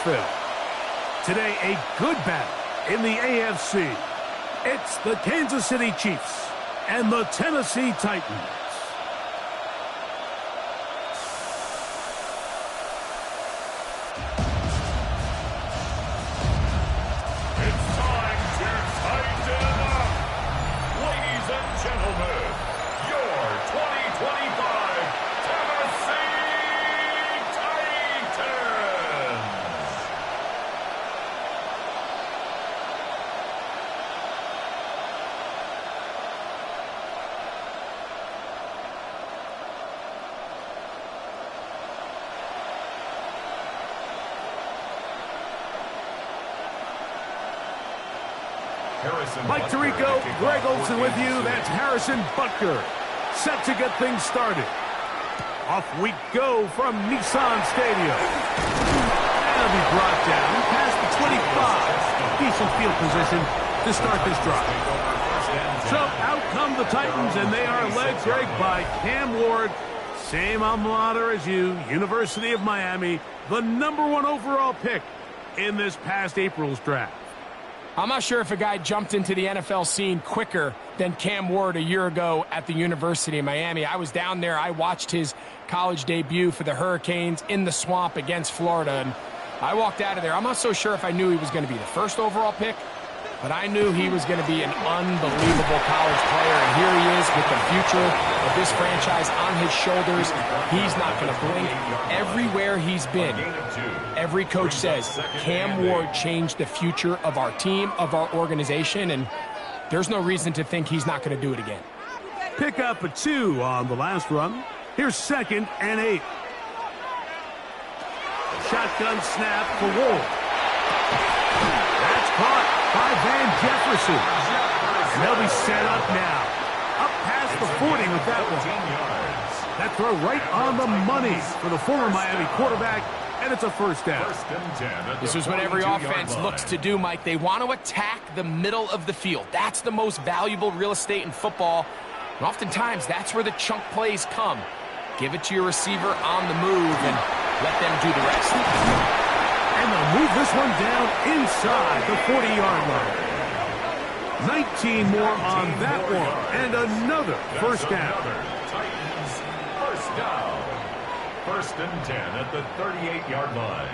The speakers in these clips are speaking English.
NFL. Today, a good battle in the AFC. It's the Kansas City Chiefs and the Tennessee Titans. Mike Tirico, Greg Olsen with you. That's Harrison Butker, set to get things started. Off we go from Nissan Stadium. That'll be brought down past the 25. Decent field position to start this drive. So out come the Titans, and they are led, Greg, by Cam Ward. Same alma mater as you, University of Miami, the #1 overall pick in this past April's draft. I'm not sure if a guy jumped into the NFL scene quicker than Cam Ward a year ago at the University of Miami. I was down there. I watched his college debut for the Hurricanes in the swamp against Florida, and I walked out of there. I'm not so sure if I knew he was going to be the first overall pick, but I knew he was going to be an unbelievable college player, and here he is with the future of this franchise on his shoulders. He's not going to blink. Everywhere he's been, every coach says, Cam Ward changed the future of our team, of our organization, and there's no reason to think he's not going to do it again. Pick up a 2 on the last run. Here's 2nd and 8. Shotgun snap for Ward. That's caught by Van Jefferson. And they'll be set up now. Up past the 40 with that one. That throw right on the money for the former Miami quarterback, and it's a first down. This is what every offense looks to do, Mike. They want to attack the middle of the field. That's the most valuable real estate in football. And oftentimes, that's where the chunk plays come. Give it to your receiver on the move and let them do the rest. And they'll move this one down inside the 40-yard line. 19 more on that one, and another first down. Titans, first down. 1st and 10 at the 38-yard line.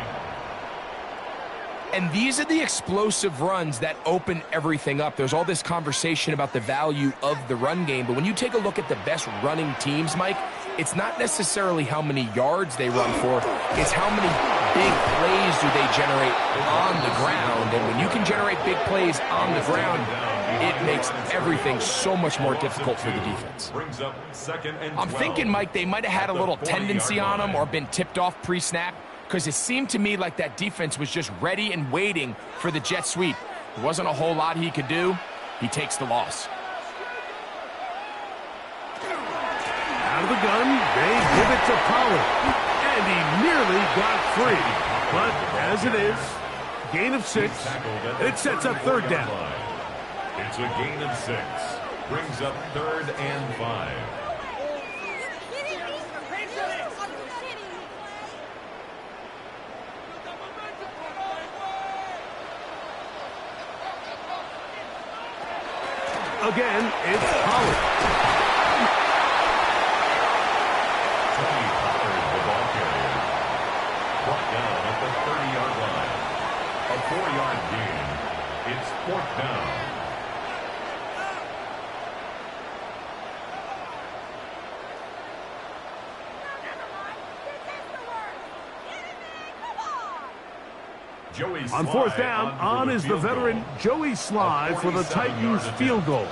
And these are the explosive runs that open everything up. There's all this conversation about the value of the run game, but when you take a look at the best running teams, Mike, it's not necessarily how many yards they run for, it's how many big plays do they generate on the ground. And when you can generate big plays on the ground, it makes everything so much more difficult for the defense. I'm thinking, Mike, they might have had a little tendency on them or been tipped off pre-snap, because it seemed to me like that defense was just ready and waiting for the jet sweep. There wasn't a whole lot he could do. He takes the loss. Out of the gun, they give it to Pollard. And he nearly got free. But as it is, gain of 6. It sets up 3rd down. It's a gain of 6. Brings up 3rd and 5. Again, it's Pollard. Tony Pollard, the ball carrier. Brought down at the 30-yard line. A 4-yard gain. It's 4th down. On 4th down, on is the veteran Joey Sly for the Titans field goal.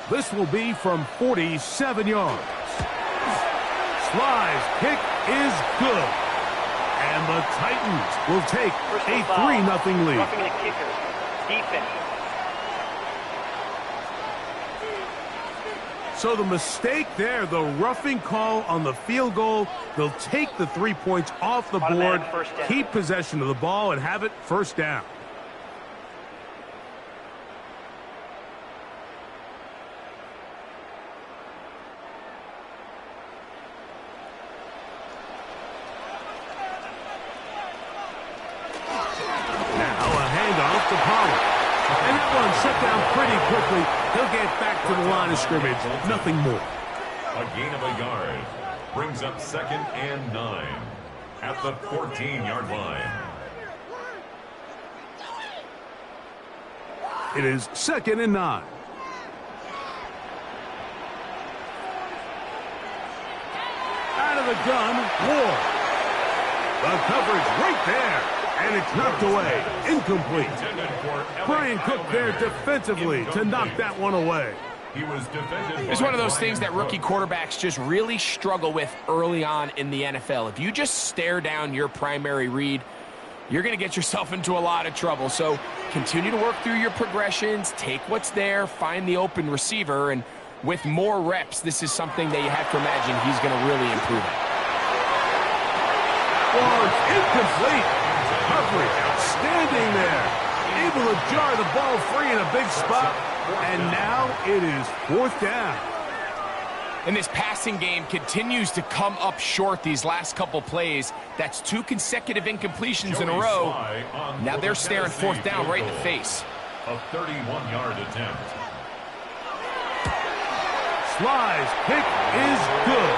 This will be from 47 yards. Sly's kick is good. And the Titans will take a 3-0 lead. Roughing the kicker. Defense. So the mistake there, the roughing call on the field goal, they'll take the 3 points off the board, keep possession of the ball, and have it first down. off to Pollard. And that one set down pretty quickly. He'll get back to the line of scrimmage. Nothing more. A gain of a yard brings up 2nd and 9 at the 14-yard line. It is 2nd and 9. Out of the gun, Ward. The coverage right there. And it's knocked away. Incomplete. Brian Cook there defensively to knock that one away. It's one of those things that rookie quarterbacks just really struggle with early on in the NFL. If you just stare down your primary read, you're going to get yourself into a lot of trouble. So continue to work through your progressions, take what's there, find the open receiver, and with more reps, this is something that you have to imagine he's going to really improve at. Ward's incomplete. Coverage outstanding there. Able to jar the ball free in a big spot. And now it is 4th down. And this passing game continues to come up short these last couple plays. That's 2 consecutive incompletions in a row. Now they're staring 4th down right in the face. A 31-yard attempt. Sly's pick is good.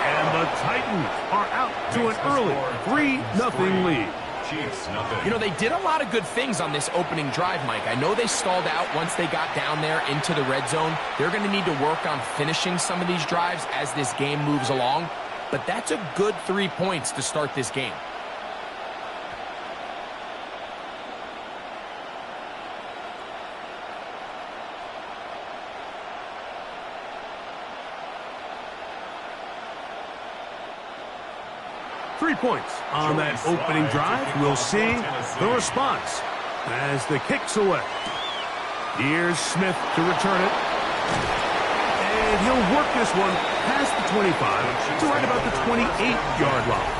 And the Titans are out to an early 3-0 lead. Chiefs, nothing. You know, they did a lot of good things on this opening drive, Mike. I know they stalled out once they got down there into the red zone. They're going to need to work on finishing some of these drives as this game moves along. But that's a good 3 points to start this game. Three points on that opening drive. We'll see the response as the kick's away. Here's Smith to return it. And he'll work this one past the 25 to right about the 28-yard line.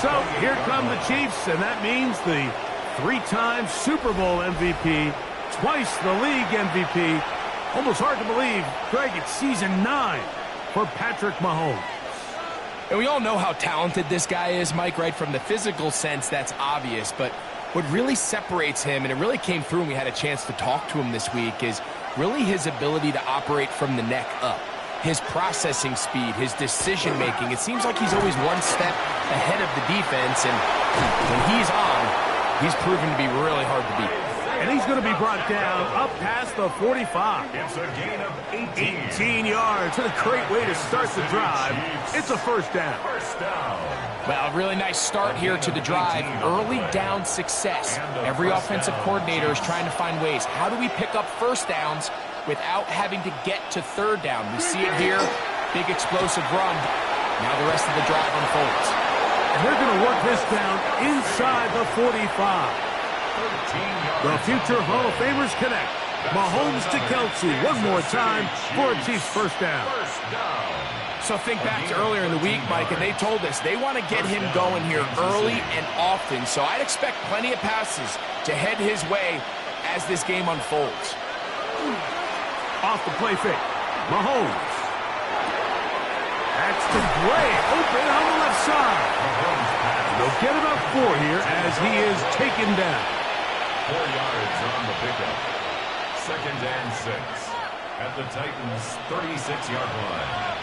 So here come the Chiefs, and that means the 3-time Super Bowl MVP, twice the league MVP. Almost hard to believe, Greg, it's season 9 for Patrick Mahomes. And we all know how talented this guy is, Mike, right? From the physical sense, that's obvious. But what really separates him, and it really came through when we had a chance to talk to him this week, is really his ability to operate from the neck up. His processing speed, his decision-making. It seems like he's always one step ahead of the defense. And when he's on, he's proven to be really hard to beat. And he's going to be brought down up past the 45. It's a gain of 18 yards. And a great way to start the drive. It's a first down. Well, a really nice start here to the drive. Early down success. Every offensive coordinator is trying to find ways. How do we pick up first downs without having to get to third down? We see it here. Big explosive run. Now the rest of the drive unfolds. And they're going to work this down inside the 45. The future Hall of Famers connect. Mahomes to Kelsey one more time for a Chiefs first down. So think back to earlier in the week, Mike, and they told us they want to get him going here early and often. So I'd expect plenty of passes to head his way as this game unfolds. Off the play fake. Mahomes. That's to Gray. Open on the left side. They'll get about 4 here as he is taken down. 4 yards on the pickup. 2nd and 6 at the Titans' 36-yard line.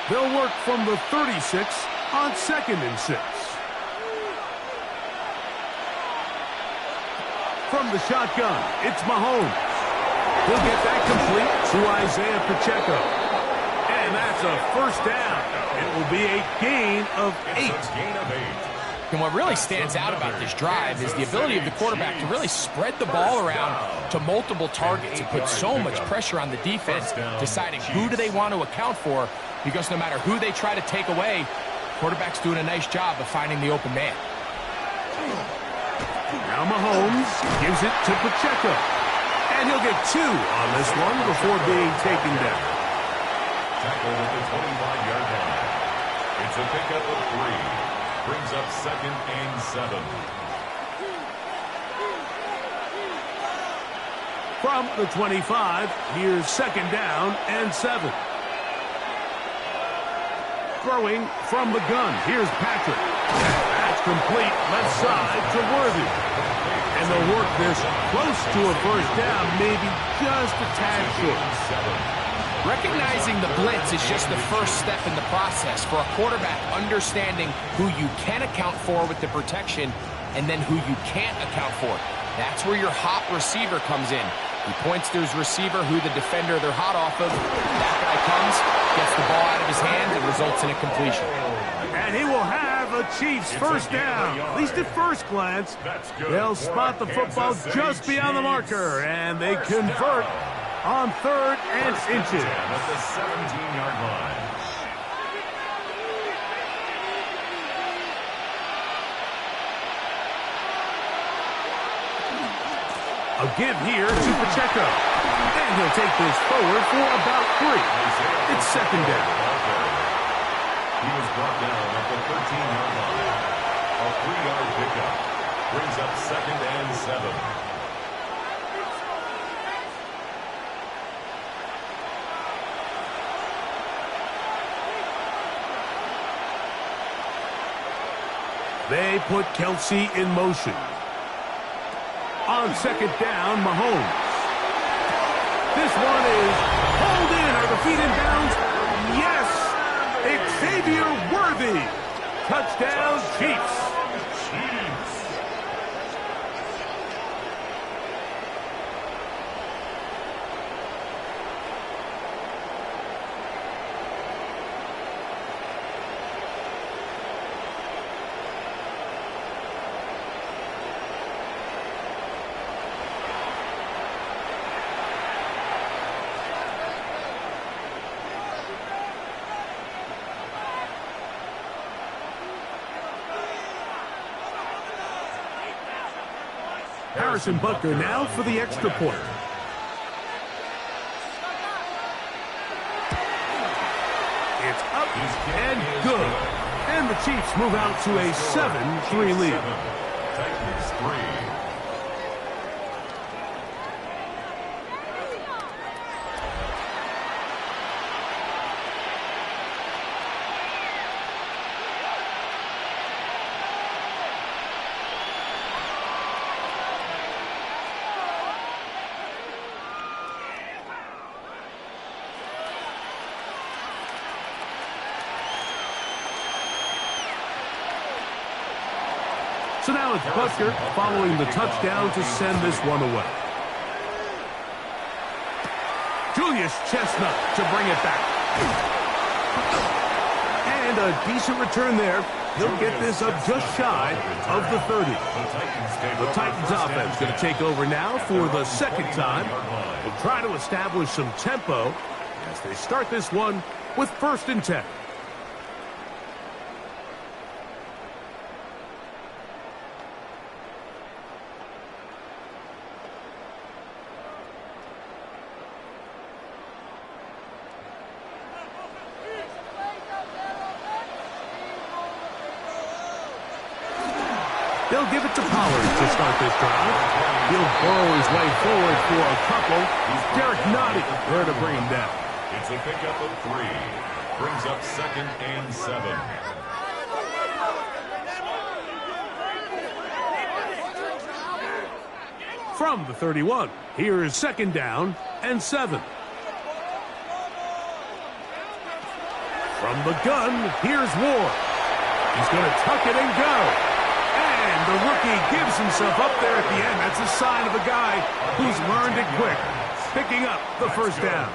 They'll work from the 36 on 2nd and 6. From the shotgun, it's Mahomes. He'll get that complete to Isaiah Pacheco. And that's a first down. It will be a gain of 8. And what really stands out about this drive is the ability of the quarterback to really spread the ball around to multiple targets and put so much pressure on the defense, deciding who do they want to account for, because no matter who they try to take away, quarterback's doing a nice job of finding the open man. Now Mahomes gives it to Pacheco. And he'll get 2 on this one before being taken down. Tackled at the 25-yard line. It's a pickup of 3. Brings up 2nd and 7. From the 25, here's 2nd down and 7. Throwing from the gun, here's Patrick. That's It's complete left side to Worthy. And they'll work this close to a first down, maybe just a tad short. Recognizing the blitz is just the first step in the process for a quarterback understanding who you can account for with the protection and then who you can't account for. That's where your hot receiver comes in. He points to his receiver, who the defender they're hot off of. That guy comes, gets the ball out of his hand, and results in a completion. And he will have a Chiefs first down. At least at first glance, they'll spot the football just beyond the marker, and they convert on 3rd and inches. At the 17-yard line. A give here to Pacheco. And he'll take this forward for about 3. It's 2nd down. He was brought down at the 13-yard line. A 3-yard pickup brings up 2nd and 7. They put Kelsey in motion. On 2nd down, Mahomes. This one is pulled in. Are the feet in bounds? Yes! Xavier Worthy. Touchdown, Chiefs. Harrison Butker now for the extra point. It's up and good. And the Chiefs move out to a 7-3 lead. Titans 3. So now it's Butker following the touchdown to send this one away. Julius Chestnut to bring it back. And a decent return there. He'll get this up just shy of the 30. The Titans offense going to take over now for the 2nd time. They'll try to establish some tempo as they start this one with 1st and 10. They'll give it to Pollard to start this drive. He'll burrow his way forward for a couple. Derek Nottie there to bring him down. It's a pickup of 3. Brings up 2nd and 7. From the 31, here is 2nd down and 7. From the gun, here's Ward. He's going to tuck it and go. And the rookie gives himself up there at the end. That's a sign of a guy who's learned it quick. Picking up the first down.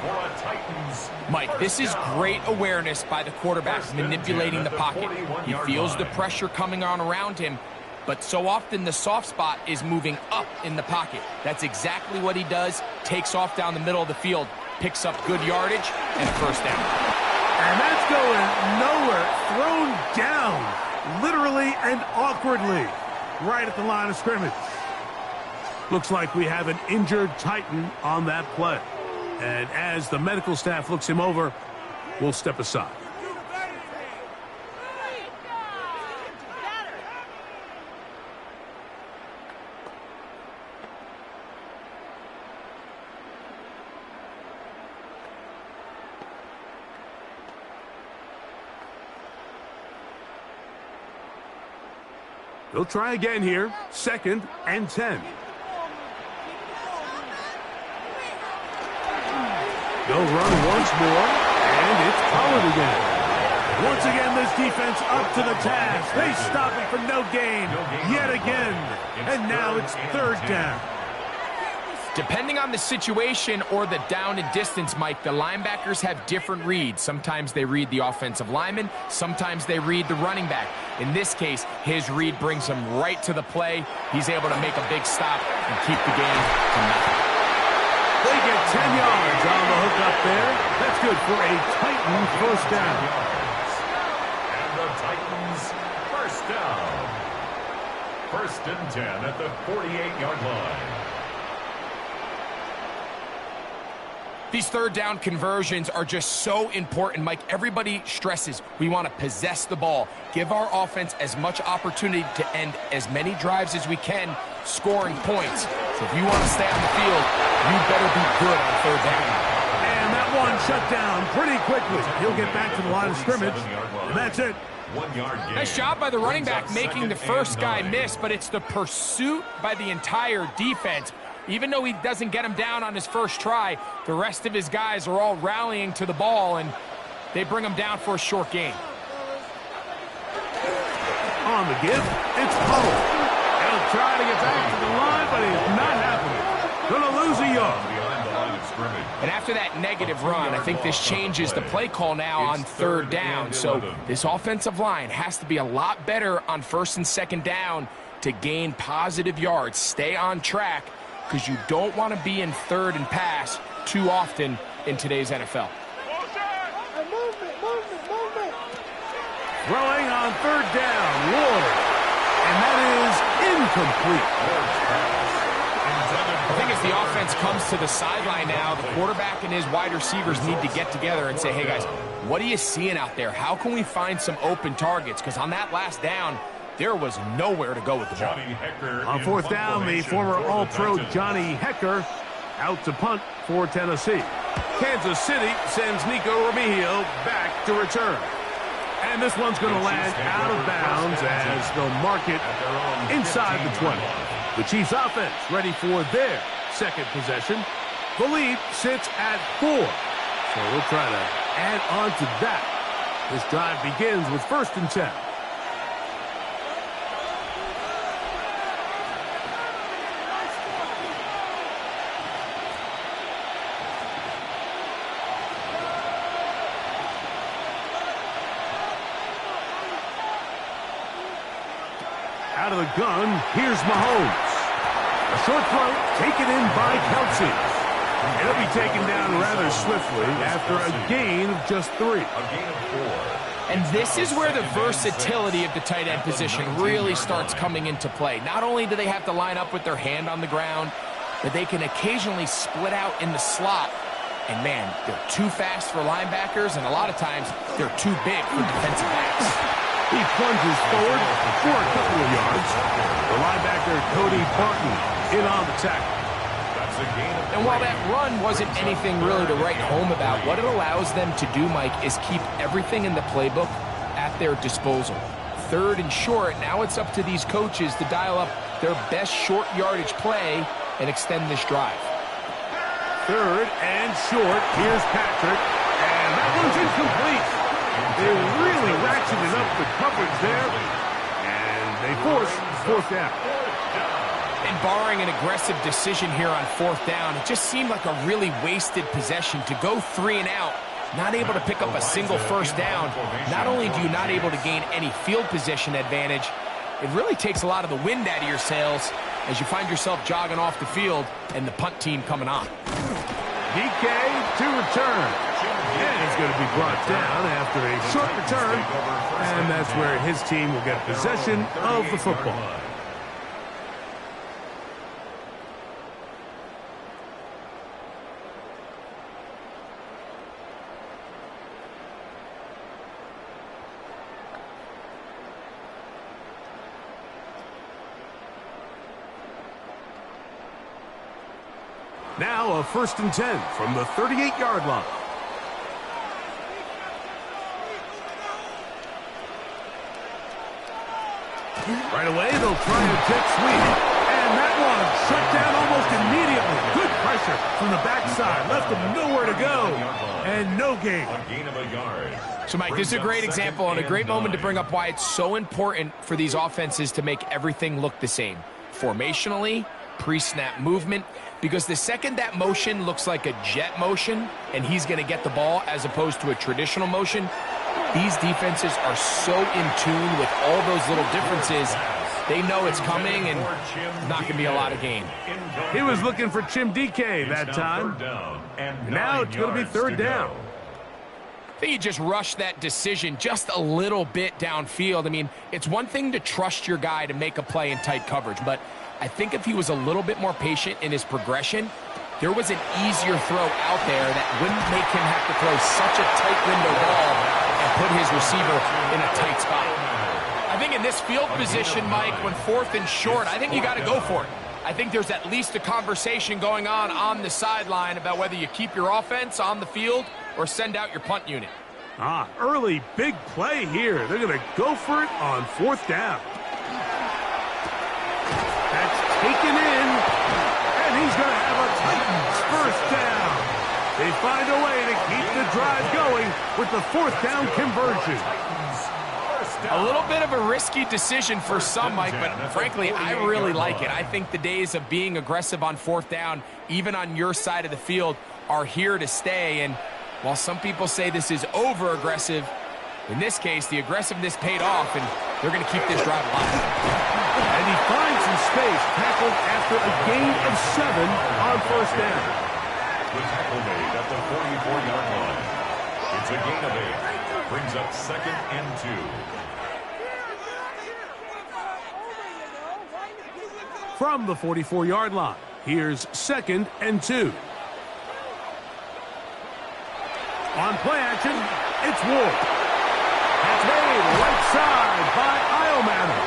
Mike, this is great awareness by the quarterback manipulating the pocket. He feels the pressure coming on around him, but so often the soft spot is moving up in the pocket. That's exactly what he does. Takes off down the middle of the field, picks up good yardage, and a first down. And that's going nowhere. Thrown down, literally and awkwardly, right at the line of scrimmage. Looks like we have an injured Titan on that play. And as the medical staff looks him over, we'll step aside. They'll try again here. 2nd and 10. They'll run once more, and it's Pollard again. Once again, this defense up to the task. They stop it for no gain yet again. And now it's 3rd down. Depending on the situation or the down and distance, Mike, the linebackers have different reads. Sometimes they read the offensive lineman. Sometimes they read the running back. In this case, his read brings him right to the play. He's able to make a big stop and keep the game to nothing. They get 10 yards on the hook up there. That's good for a Titan 1st down. And the Titans 1st down. 1st and 10 at the 48-yard line. These 3rd down conversions are just so important, Mike. Everybody stresses we want to possess the ball, give our offense as much opportunity to end as many drives as we can, scoring points. So if you want to stay on the field, you better be good on 3rd down. And that one shut down pretty quickly. He'll get back to the line of scrimmage, and that's it. 1 yard gain. Nice job by the running back making the first guy miss, but it's the pursuit by the entire defense. Even though he doesn't get him down on his first try, the rest of his guys are all rallying to the ball, and they bring him down for a short gain. On the give, it's Pollard. He'll try to get back to the line, but he's not happening. Going to lose a yard. Behind the line of scrimmage. And after that negative run, I think this changes the play call now on 3rd down. So this offensive line has to be a lot better on 1st and 2nd down to gain positive yards. Stay on track, because you don't want to be in 3rd and pass too often in today's NFL. Throwing on 3rd down, Ward. And that is incomplete. I think as the offense comes to the sideline now, the quarterback and his wide receivers need to get together and say, hey, guys, what are you seeing out there? How can we find some open targets? Because on that last down, there was nowhere to go with the ball. On 4th down, the former All-Pro Johnny Hekker out to punt for Tennessee. Kansas City sends Nico Remigio back to return. And this one's going to land out of bounds as they'll mark it inside the 20. The Chiefs offense ready for their 2nd possession. The lead sits at 4. So we'll try to add on to that. This drive begins with 1st and 10. Out of the gun, here's Mahomes. A short throw taken in by Kelsey. And he'll be taken down rather swiftly after a gain of just 3. A gain of 4. And this is where the versatility of the tight end position really starts coming into play. Not only do they have to line up with their hand on the ground, but they can occasionally split out in the slot. And man, they're too fast for linebackers, and a lot of times they're too big for defensive backs. He plunges forward for a couple of yards. The linebacker, Cody Barton, in on the tackle. And while that run wasn't anything really to write home about, what it allows them to do, Mike, is keep everything in the playbook at their disposal. 3rd and short, now it's up to these coaches to dial up their best short yardage play and extend this drive. 3rd and short, here's Patrick, and that one's incomplete. They really ratcheted up the coverage there, and they force 4th down. And barring an aggressive decision here on 4th down, it just seemed like a really wasted possession to go 3 and out, not able to pick up a single 1st down. Not only do you not able to gain any field position advantage, it really takes a lot of the wind out of your sails as you find yourself jogging off the field and the punt team coming on. DK to return. And he's going to be brought down after a short return, and that's where his team will get possession of the football. Now a 1st and 10 from the 38-yard line. Right away, they'll try a jet sweep. And that one shut down almost immediately. Good pressure from the backside. Left them nowhere to go. And no gain. A gain of a yard. So, Mike, this is a great example and a great moment to bring up why it's so important for these offenses to make everything look the same. Formationally, pre-snap movement, because the second that motion looks like a jet motion and he's going to get the ball as opposed to a traditional motion, these defenses are so in tune with all those little differences. They know it's coming and not going to be a lot of gain. He was looking for Chim DK that time. And now it's going to be third down. I think he just rushed that decision just a little bit downfield. I mean, it's one thing to trust your guy to make a play in tight coverage, but I think if he was a little bit more patient in his progression, there was an easier throw out there that wouldn't make him have to throw such a tight window ball and put his receiver in a tight spot. I think in this field position, Mike, when fourth and short, I think you got to go for it. I think there's at least a conversation going on the sideline about whether you keep your offense on the field or send out your punt unit. Early big play here. They're going to go for it on fourth down. That's taken in, and he's going to have a Titans first down. They find a way to keep the drive going with the fourth down conversion. A little bit of a risky decision for some, Mike, but frankly, I really like it. I think the days of being aggressive on fourth down, even on your side of the field, are here to stay. And while some people say this is over-aggressive, in this case, the aggressiveness paid off, and they're going to keep this drive alive. And he finds some space, tackled after a gain of 7 on first down. The tackle made at the 44-yard line. It's a gain of 8. Brings up 2nd and 2. From the 44-yard line, here's 2nd and 2. On play action, it's Ward. That's made right side by Iomanner.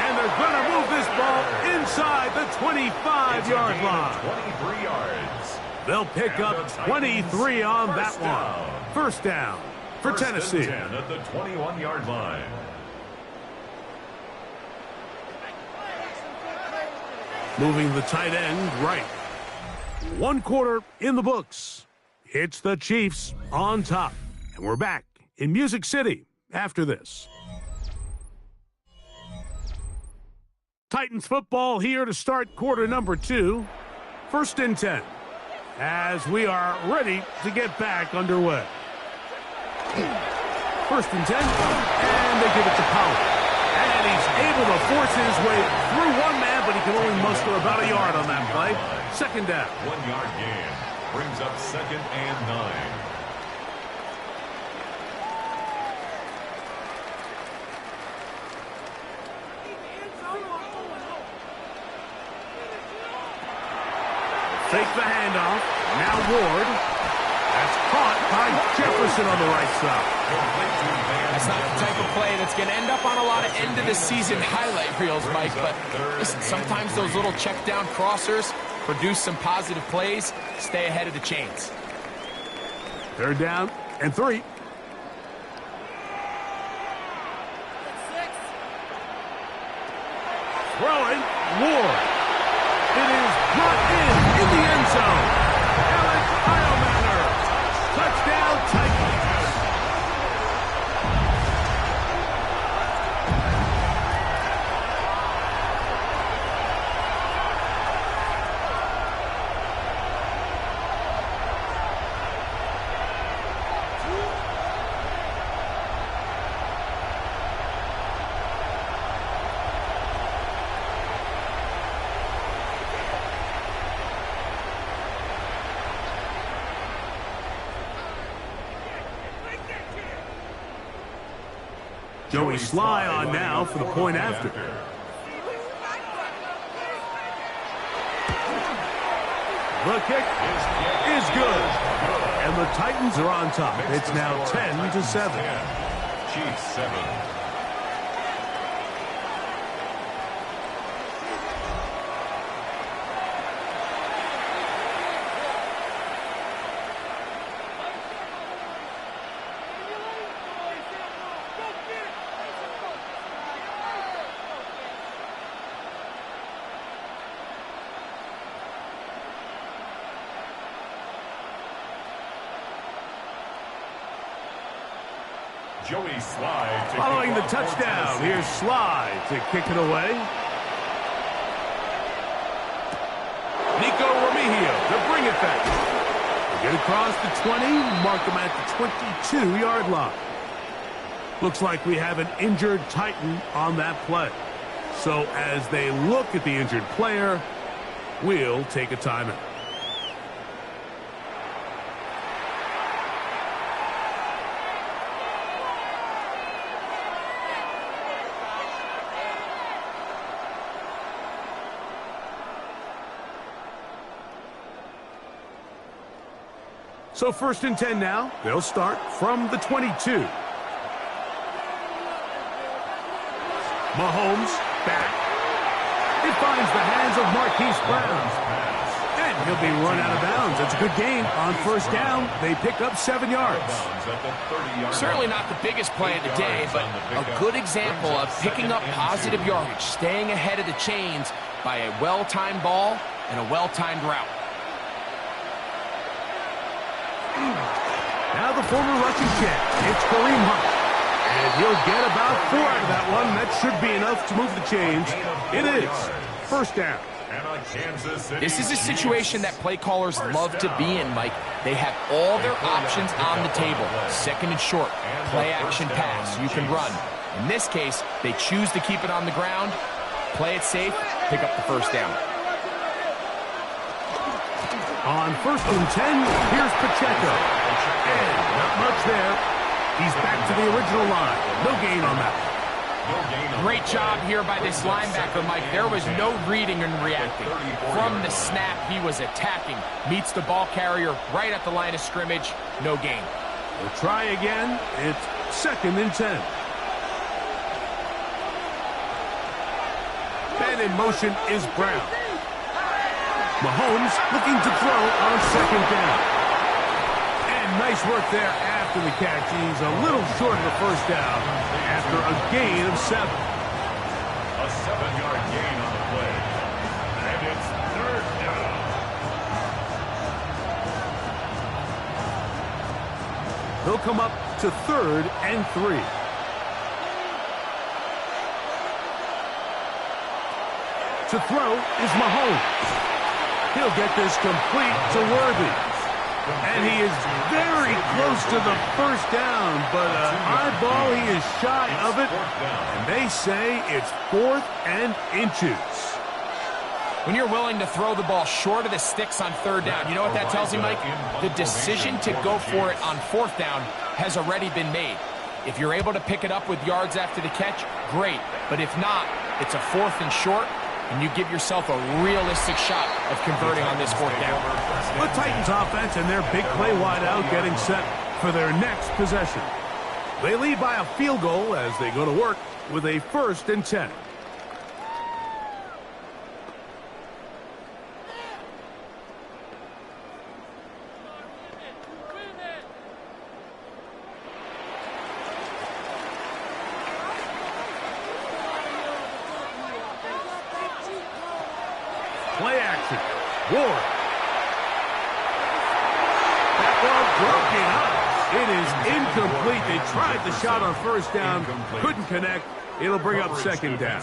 And they're going to move this ball inside the 25-yard line. 23 yards. They'll pick up 23 on that one. First down for Tennessee. 10 at the 21-yard line. Moving the tight end right. 1 quarter in the books. It's the Chiefs on top. And we're back in Music City after this. Titans football here to start quarter number 2. 1st and 10. As we are ready to get back underway. 1st and 10. And they give it to Pollard. And he's able to force his way through one man, but he can only muster about a yard on that play. 2nd down. 1 yard gain. Brings up 2nd and 9. Fake the handoff. Now Ward. That's caught by Jefferson on the right side. That's not the type of play that's going to end up on a lot of end-of-the-season highlight reels, Mike. But listen, sometimes those little check-down crossers produce some positive plays. Stay ahead of the chains. 3rd down and 3. Throwing, Ward. It is brought in the end zone. Alex Iomanner. Touchdown, Titans. Joey Sly on now for the point after. The kick is good. And the Titans are on top. It's now 10-7. Chiefs 7. Joey Slye. Following the touchdown, here's Slye to kick it away. Nico Remigio to bring it back. They get across the 20, mark them at the 22-yard line. Looks like we have an injured Titan on that play. So as they look at the injured player, we'll take a timeout. So 1st and 10 now. They'll start from the 22. Mahomes back. It finds the hands of Marquise Brown. And he'll be run out of bounds. It's a good gain on 1st down. They pick up 7 yards. Certainly not the biggest play of the day, but a good example of picking up positive yardage, staying ahead of the chains by a well-timed ball and a well-timed route. Now the former Russian champ, it's Kareem Hunt. And he'll get about 4 out of that one. That should be enough to move the chains. It is 1st down. This is a situation that play callers love to be in, Mike. They have all their options on the table. 2nd and short, play action pass. You can run. In this case, they choose to keep it on the ground, play it safe, pick up the 1st down. On 1st and 10, here's Pacheco. And not much there. He's back to the original line. No gain on that. Great job here by this linebacker, Mike. There was no reading and reacting. From the snap, he was attacking. Meets the ball carrier right at the line of scrimmage. No gain. We'll try again. It's 2nd and 10. And in motion is Brown. Mahomes looking to throw on 2nd down. And nice work there after the catch. He's a little short of the 1st down after a gain of 7. A 7-yard gain on the play. And it's 3rd down. He'll come up to 3rd and 3. To throw is Mahomes. He'll get this complete to Worthy. And he is very close to the 1st down, but an eyeball, he is shy of it. And they say it's 4th and inches. When you're willing to throw the ball short of the sticks on 3rd down, you know what that tells you, Mike? The decision to go for it on 4th down has already been made. If you're able to pick it up with yards after the catch, great. But if not, it's a 4th and short, and you give yourself a realistic shot of converting on this 4th down. The Titans offense and their big play wideout getting set for their next possession. They lead by a field goal as they go to work with a 1st and 10. Play action. Ward. That ball broken up. It is incomplete. They tried the shot on 1st down. Couldn't connect. It'll bring up 2nd down.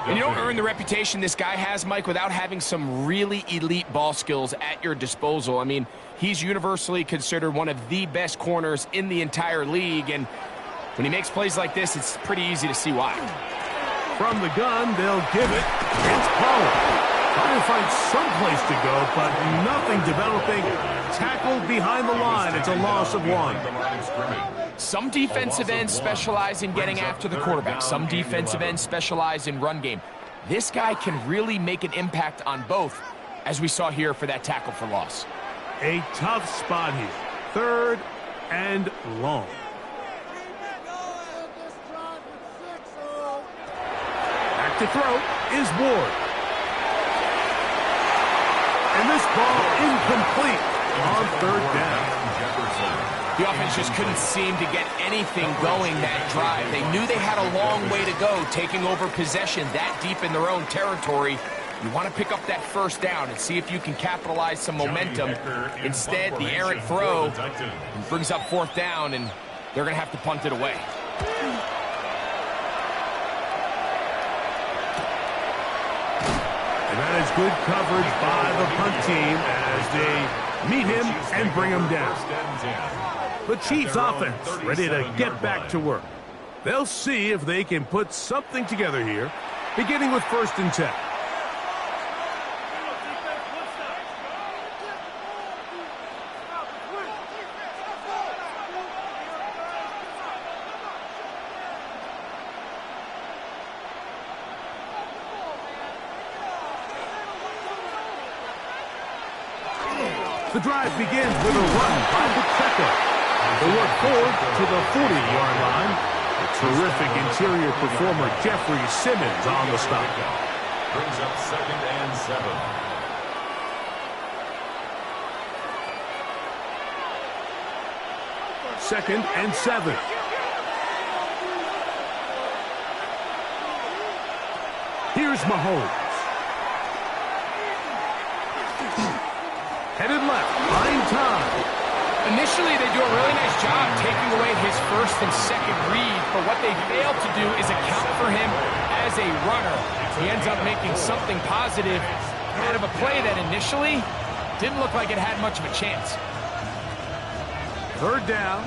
And you don't earn the reputation this guy has, Mike, without having some really elite ball skills at your disposal. I mean, he's universally considered one of the best corners in the entire league. And when he makes plays like this, it's pretty easy to see why. From the gun, they'll give it. It's Pollard. Trying to find some place to go, but nothing developing. Tackled behind the line. It's a loss of 1. Some defensive ends specialize in getting after the quarterback. Some defensive ends specialize in run game. This guy can really make an impact on both, as we saw here for that tackle for loss. A tough spot here. 3rd and long. Back to throw is Ward. And this ball incomplete on 3rd down. The offense just couldn't seem to get anything going that drive. They knew they had a long way to go, taking over possession that deep in their own territory. You want to pick up that 1st down and see if you can capitalize some momentum. Instead, the errant throw brings up 4th down, and they're going to have to punt it away. And that is good coverage by the punt team as they meet him and bring him down. The Chiefs offense ready to get back to work. They'll see if they can put something together here, beginning with 1st and 10. The drive begins with a run by Pacheco. They work forward to the 40-yard line. A terrific interior performer, Jeffrey Simmons, on the stop. Brings up 2nd and 7. Second and 7. Here's Mahomes. Headed left, buying time. Initially, they do a really nice job taking away his 1st and 2nd read, but what they fail to do is account for him as a runner. He ends up making something positive out of a play that initially didn't look like it had much of a chance. 3rd down,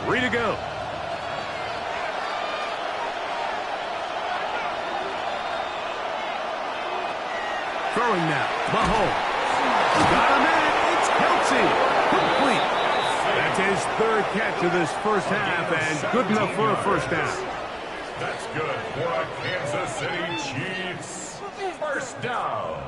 3 to go. Throwing now, Mahomes. Got him in. It's Kelce. Complete. That's his 3rd catch of this first half, and good enough for a 1st down. That's good for a Kansas City Chiefs 1st down.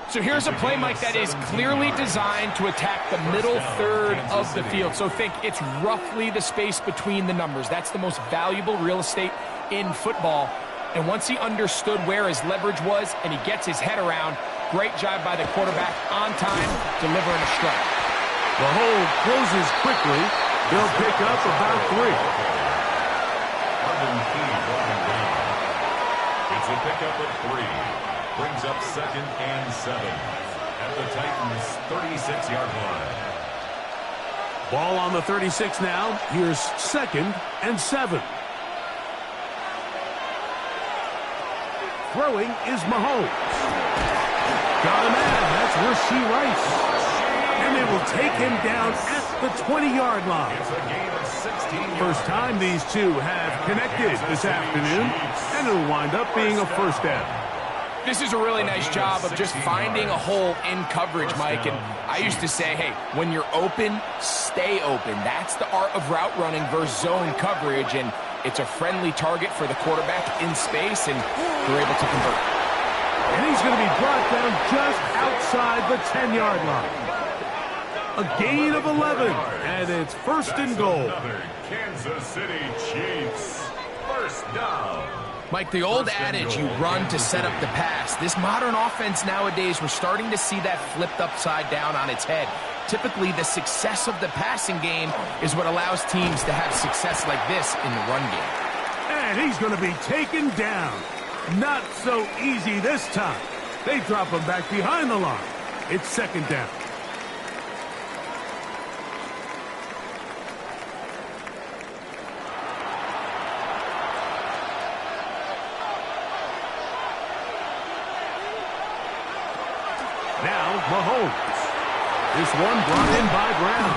So here's a play, Mike, that is clearly designed to attack the middle 3rd of the field. So think it's roughly the space between the numbers. That's the most valuable real estate in football. And once he understood where his leverage was and he gets his head around, great job by the quarterback on time, delivering a strike. The hole closes quickly. They'll pick up about 3. It's a pickup of 3. Brings up 2nd and 7 at the Titans' 36-yard line. Ball on the 36 now. Here's 2nd and 7. Throwing is Mahomes. Got him in. That's Rashee Rice. And they will take him down at the 20-yard line. It's a gain of 16 First time these two have connected this afternoon, and it'll wind up being a 1st down. This is a really nice job of just finding a hole in coverage, Mike. And I used to say, hey, when you're open, stay open. That's the art of route running versus zone coverage. And it's a friendly target for the quarterback in space, and they're able to convert. And he's going to be brought down just outside the 10-yard line. A gain of 11, and it's 1st and goal. Another Kansas City Chiefs 1st down. Mike, the old adage, you run to set up the pass. This modern offense nowadays, we're starting to see that flipped upside down on its head. Typically, the success of the passing game is what allows teams to have success like this in the run game. And he's going to be taken down. Not so easy this time. They drop him back behind the line. It's 2nd down. Now, Mahomes. This one brought in by Brown.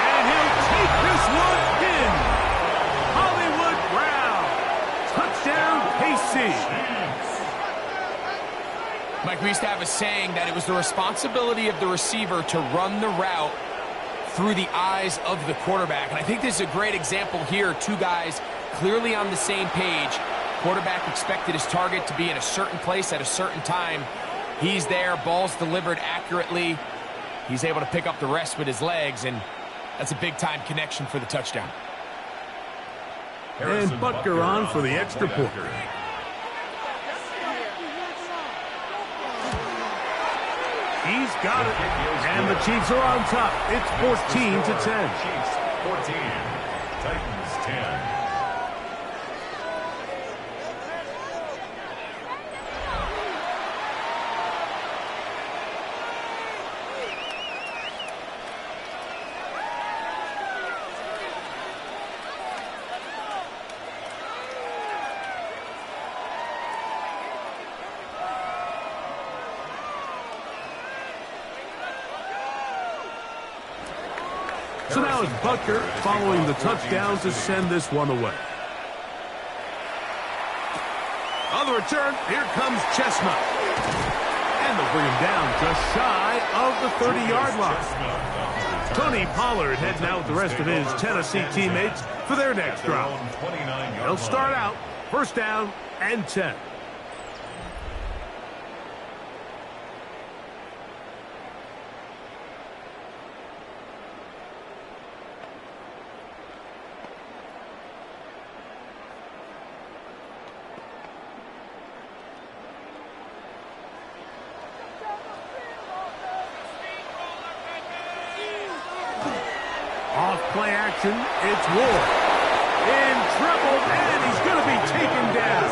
And he'll take this one in. Hollywood Brown. Touchdown, KC. Mike, we used to have a saying that it was the responsibility of the receiver to run the route through the eyes of the quarterback. And I think this is a great example here. Two guys clearly on the same page. Quarterback expected his target to be in a certain place at a certain time. He's there, ball's delivered accurately. He's able to pick up the rest with his legs, and that's a big-time connection for the touchdown. And Butker on for the extra point. He's got it. And the Chiefs are on top. It's 14-10. Chiefs 14, Titans 10. So now it's Butker following the touchdown to send this one away. On the return, here comes Chestnut. And they'll bring him down just shy of the 30-yard line. Tony Pollard heading out with the rest of his Tennessee teammates for their next drive. They'll start out first down and 10. Off play action, it's Ward. In trouble, and he's going to be taken down.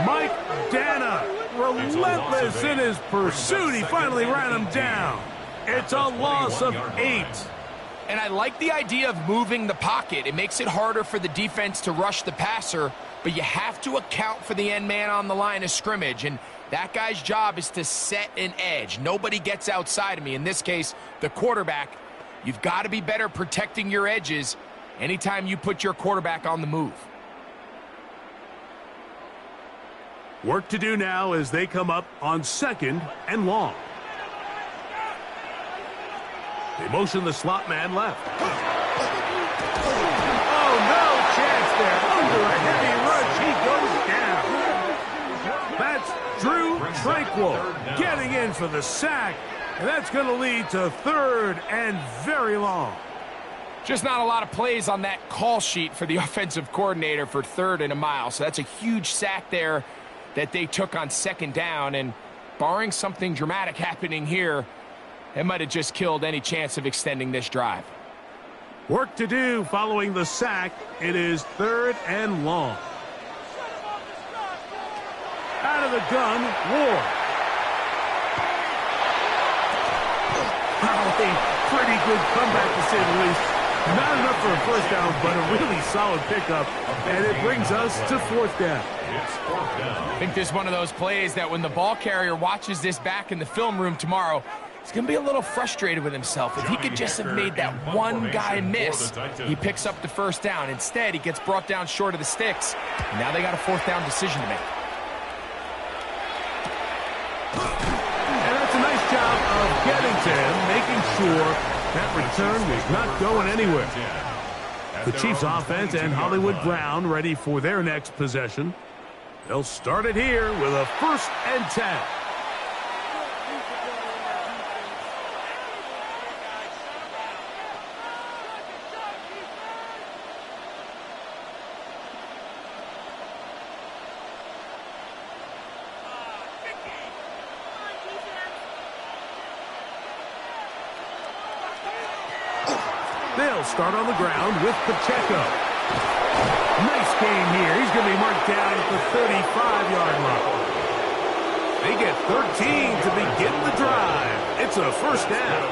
Mike Danna, relentless in his pursuit. He finally ran him down. It's a loss of 8. And I like the idea of moving the pocket. It makes it harder for the defense to rush the passer, but you have to account for the end man on the line of scrimmage, and that guy's job is to set an edge. Nobody gets outside of me. In this case, the quarterback. You've got to be better protecting your edges anytime you put your quarterback on the move. Work to do now as they come up on second and long. They motion the slot man left. Oh, no chance there. Under a heavy rush, he goes down. That's Drew Tranquill getting in for the sack. And that's going to lead to third and very long. Just not a lot of plays on that call sheet for the offensive coordinator for 3rd and a mile. So that's a huge sack there that they took on second down. And barring something dramatic happening here, it might have just killed any chance of extending this drive. Work to do following the sack. It is 3rd and long. Out of the gun, Ward. Pretty good comeback, to say the least. Not enough for a first down, but a really solid pickup. And it brings us to 4th down. I think this is one of those plays that when the ball carrier watches this back in the film room tomorrow, he's going to be a little frustrated with himself. If he could just have made that one guy miss, he picks up the first down. Instead, he gets brought down short of the sticks. And now they got a 4th down decision to make. Job of getting to him, making sure that return was not going anywhere. The Chiefs offense and Hollywood Brown ready for their next possession. They'll start it here with a 1st and 10. They'll start on the ground with Pacheco. Nice game here. He's going to be marked down at the 35-yard line. They get 13 to begin the drive. It's a 1st down.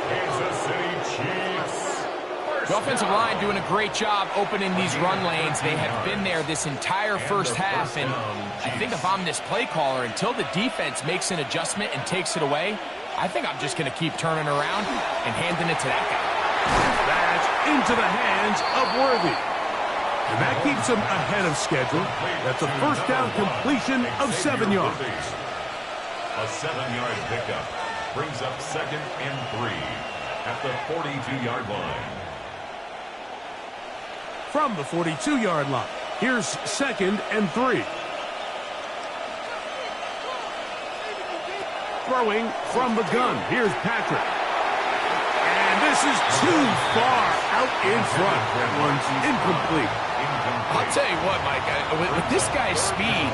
Kansas City Chiefs. The offensive line doing a great job opening these run lanes. They have been there this entire first half, and I think if I'm this play caller, until the defense makes an adjustment and takes it away, I think I'm just going to keep turning around and handing it to that guy. That's into the hands of Worthy. And that keeps him ahead of schedule. That's a 1st down completion of 7 yards. A 7-yard pickup brings up 2nd and 3 at the 42-yard line. From the 42-yard line, here's 2nd and 3. Throwing from the gun, here's Patrick. This is too far out in front. That one's incomplete. I'll tell you what, Mike, with this guy's speed,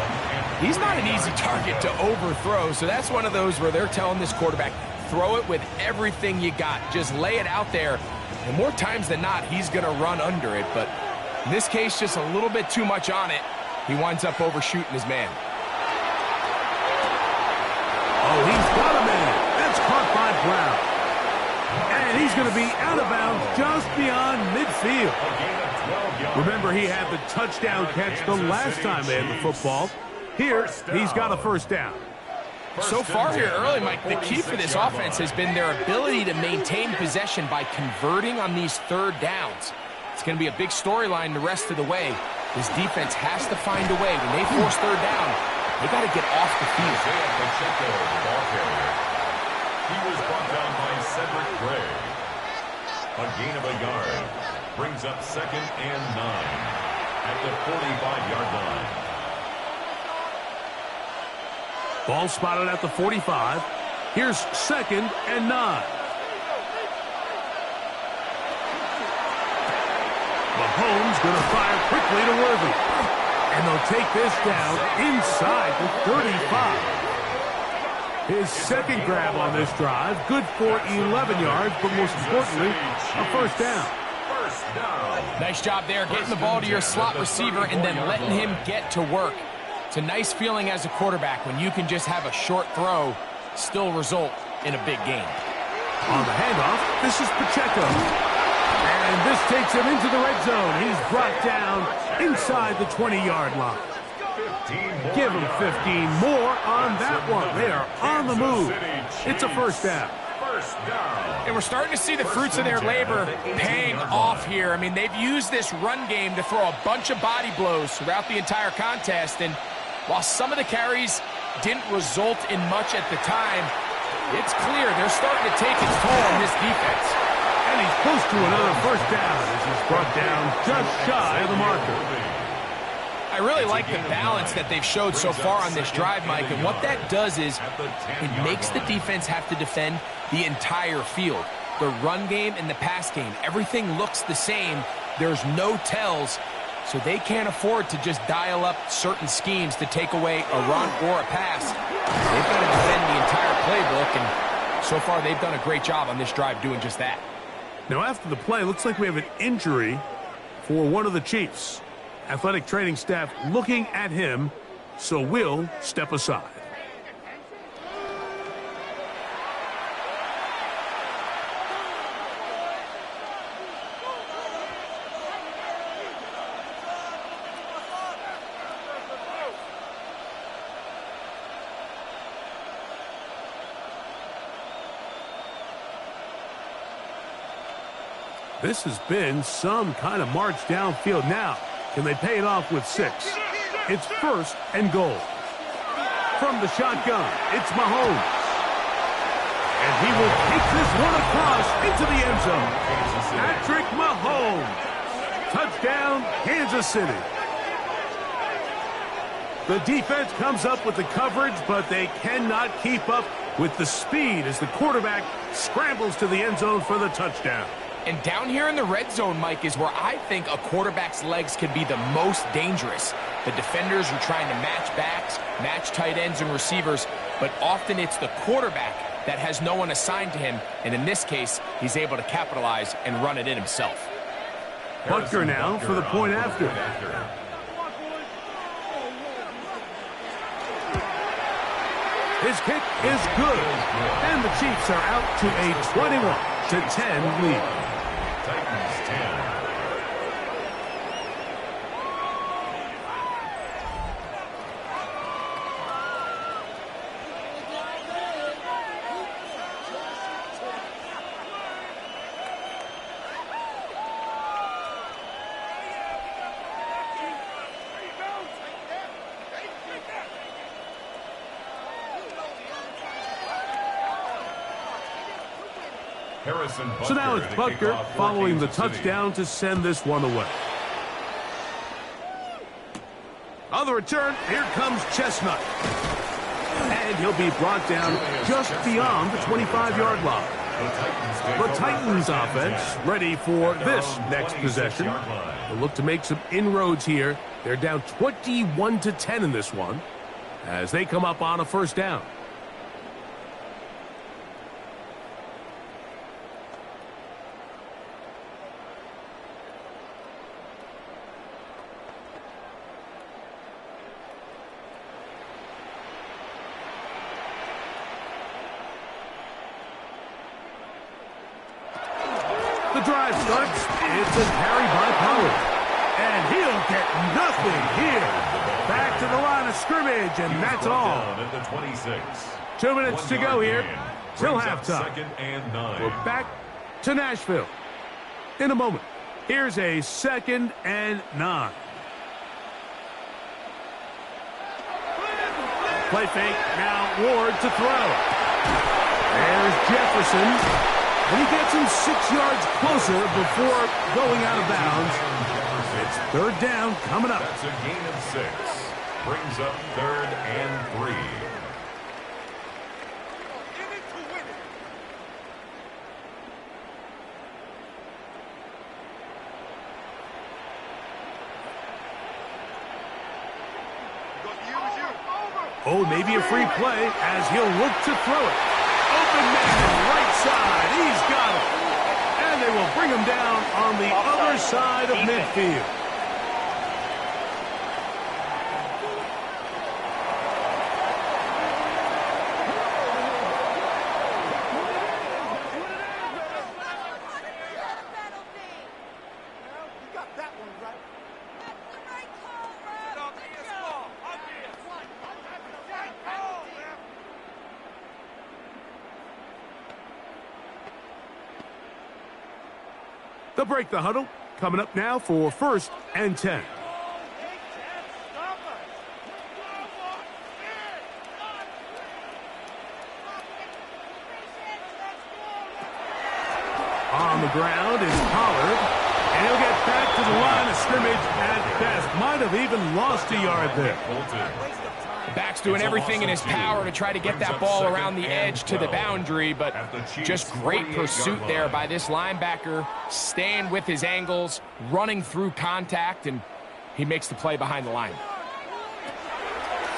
he's not an easy target to overthrow. So that's one of those where they're telling this quarterback, throw it with everything you got. Just lay it out there. And more times than not, he's going to run under it. But in this case, just a little bit too much on it. He winds up overshooting his man. Oh, he's got a man. That's caught by Brown. And he's going to be out of bounds just beyond midfield. Remember, he had the touchdown catch the last time they had the football. Here, he's got a 1st down. So far here early, Mike, the key for this offense has been their ability to maintain possession by converting on these third downs. It's going to be a big storyline the rest of the way. This defense has to find a way. When they force third down, they got to get off the field. Pacheco, the ball carrier. He was brought down by Cedric Gray. A gain of a yard brings up 2nd and 9 at the 45-yard line. Ball spotted at the 45. Here's 2nd and 9. Mahomes going to fire quickly to Worthy. And they'll take this down inside the 35. His second grab on this drive, good for 11 yards, but most importantly, a first down. Nice job there, getting the ball to your slot receiver and then letting him get to work. It's a nice feeling as a quarterback when you can just have a short throw still result in a big game. On the handoff, this is Pacheco. And this takes him into the red zone. He's brought down inside the 20-yard line. Give him 15 more on that one. They are on the move. It's a first down. And we're starting to see the fruits of their labor paying off here. I mean, they've used this run game to throw a bunch of body blows throughout the entire contest. And while some of the carries didn't result in much at the time, it's clear they're starting to take its toll on this defense. And he's close to another first down as he's brought down just shy of the marker. I really like the balance that they've showed so far on this drive, Mike, and what that does is it makes the defense have to defend the entire field. The run game and the pass game, everything looks the same. There's no tells, so they can't afford to just dial up certain schemes to take away a run or a pass. They've got to defend the entire playbook, and so far they've done a great job on this drive doing just that. Now after the play, looks like we have an injury for one of the Chiefs. Athletic training staff looking at him, so we'll step aside. This has been some kind of march downfield now. Can they pay it off with 6? It's 1st and goal. From the shotgun, it's Mahomes. And he will take this one across into the end zone. Patrick Mahomes. Touchdown, Kansas City. The defense comes up with the coverage, but they cannot keep up with the speed as the quarterback scrambles to the end zone for the touchdown. And down here in the red zone, Mike, is where I think a quarterback's legs can be the most dangerous. The defenders are trying to match backs, match tight ends and receivers, but often it's the quarterback that has no one assigned to him, and in this case, he's able to capitalize and run it in himself. Butker now for the point after. His kick is good, and the Chiefs are out to a 21-10 lead. Titans 10. So now it's Butker following the touchdown to send this one away. On the return, here comes Chestnut. And he'll be brought down just beyond the 25-yard line. The Titans offense ready for this next possession. They'll look to make some inroads here. They're down 21-10 in this one as they come up on a first down. The drive starts. It's a carry by Pollard. And he'll get nothing here. Back to the line of scrimmage, and that's all. At the 26. 2 minutes to go here till halftime. Second and 9. We're back to Nashville in a moment. Here's a 2nd and 9. Play fake. Now Ward to throw. There's Jefferson. And he gets him 6 yards closer before going out of bounds. It's 3rd down coming up. That's a gain of 6. Brings up 3rd and 3. Oh, maybe a free play as he'll look to throw it. Open man, right side. He's got it. And they will bring him down on the other side of midfield. They'll break the huddle. Coming up now for 1st and 10. On the ground is Pollard. And he'll get back to the line of scrimmage at best. Might have even lost a yard there. The back's doing everything in his power to try to get that ball around the edge to the boundary, but just great pursuit there by this linebacker, staying with his angles, running through contact, and he makes the play behind the line.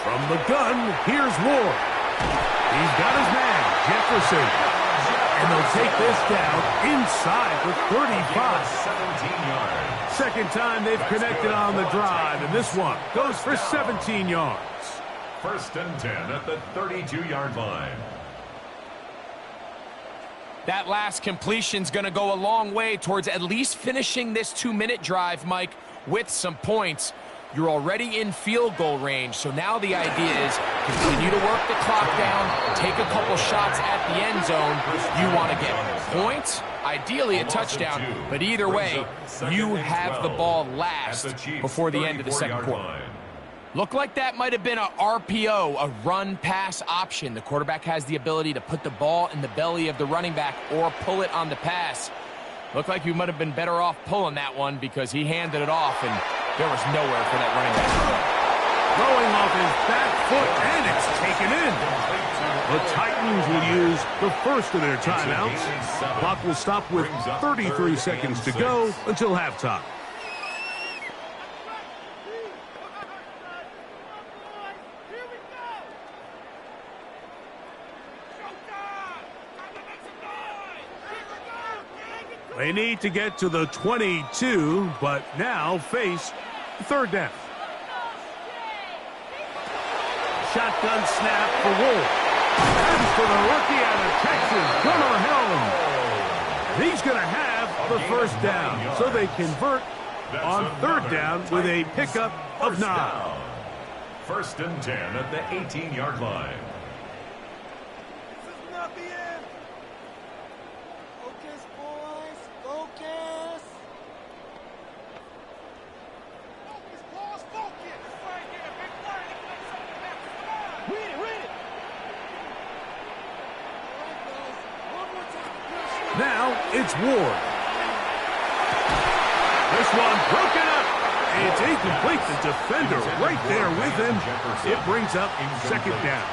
From the gun, here's Ward. He's got his man, Jefferson. And they'll take this down inside the 35. 17 yards. Second time they've connected on the drive, and this one goes for 17 yards. 1st and 10 at the 32-yard line. That last completion's going to go a long way towards at least finishing this 2-minute drive, Mike, with some points. You're already in field goal range, so now the idea is continue to work the clock down, take a couple shots at the end zone. You want to get points, ideally a touchdown, but either way, you have the ball last before the end of the second quarter. Looked like that might have been a RPO, a run-pass option. The quarterback has the ability to put the ball in the belly of the running back or pull it on the pass. Looked like you might have been better off pulling that one because he handed it off, and there was nowhere for that running back. Throwing off his back foot, and it's taken in. The Titans will use the first of their timeouts. Clock will stop with 33 seconds to go until halftime. They need to get to the 22, but now face 3rd down. Shotgun snap for Wolf. And for the rookie out of Texas, Gunnar Helm. He's going to have the 1st down, so they convert on 3rd down with a pickup of 9. 1st and 10 at the 18-yard line. Now it's Ward. This one broken up. It's incomplete. The defender right there with him. It brings up 2nd down.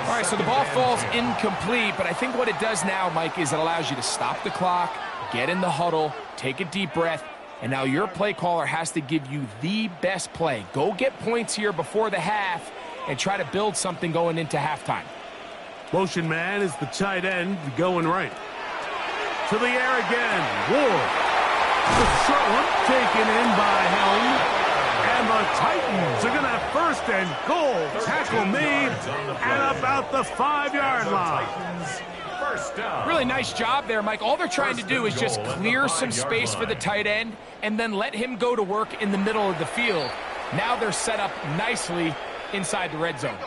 All right, so the ball falls incomplete, but I think what it does now, Mike, is it allows you to stop the clock, get in the huddle, take a deep breath, and now your play caller has to give you the best play. Go get points here before the half and try to build something going into halftime. Motion man is the tight end going right. To the air again. Ward. The short one taken in by Helm. And the Titans are going to have 1st and goal. Tackle made at about the 5-yard line. 1st down. Really nice job there, Mike. All they're trying to do is just clear some space for the tight end and then let him go to work in the middle of the field. Now they're set up nicely inside the red zone.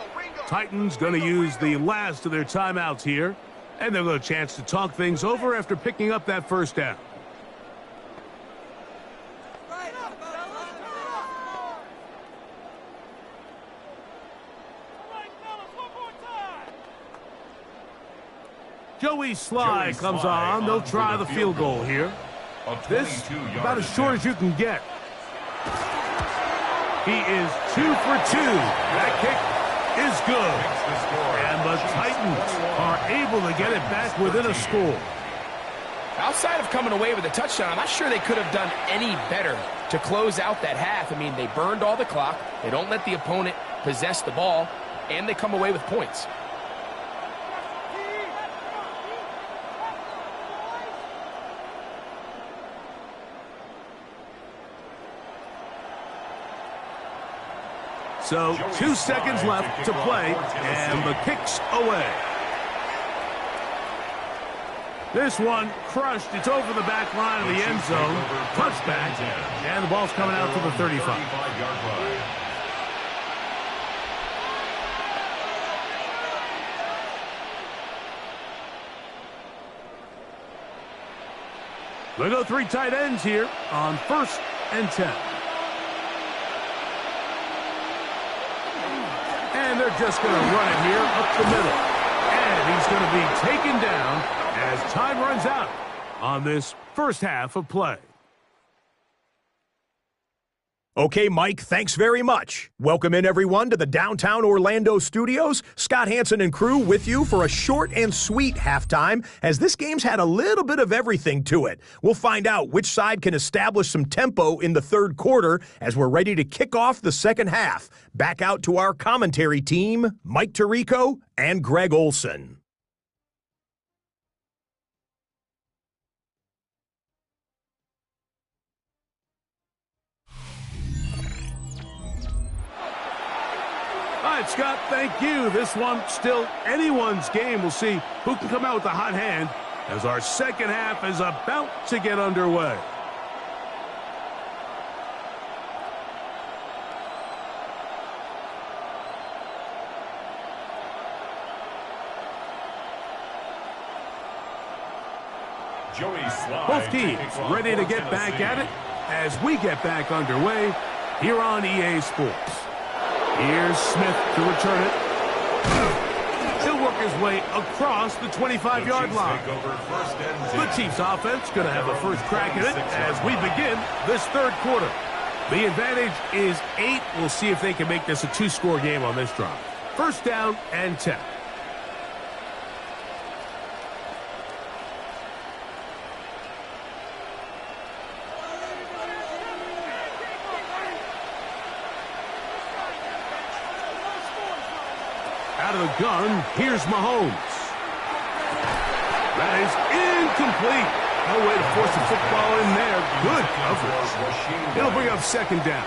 Titans going to use the last of their timeouts here, and they'll get a chance to talk things over after picking up that first down. Joey Sly comes on. They'll try the field goal here. This about as short as you can get. He is 2 for 2. That kick is good. And the Titans are able to get it back within a score. Outside of coming away with a touchdown, I'm not sure they could have done any better to close out that half. I mean, they burned all the clock. They don't let the opponent possess the ball, and they come away with points. So 2 seconds left to play, and the kick's away. This one crushed. It's over the back line of the end zone. Touchback, and the ball's coming out to the 35. They go 3 tight ends here on 1st and 10. And they're just going to run it here up the middle. And he's going to be taken down as time runs out on this first half of play. Okay, Mike, thanks very much. Welcome in, everyone, to the downtown Orlando studios. Scott Hansen and crew with you for a short and sweet halftime, as this game's had a little bit of everything to it. We'll find out which side can establish some tempo in the third quarter as we're ready to kick off the second half. Back out to our commentary team, Mike Tirico and Greg Olson. All right, Scott, thank you. This one still anyone's game. We'll see who can come out with the hot hand as our second half is about to get underway. Both teams ready to get back at it as we get back underway here on EA Sports. Here's Smith to return it. He'll work his way across the 25-yard line. The Chiefs offense going to have a first crack at it as we begin this third quarter. The advantage is 8. We'll see if they can make this a 2-score game on this drive. First down and 10. Out of the gun, here's Mahomes. That is incomplete. No way to force the football in there. Good coverage. It'll bring up second down.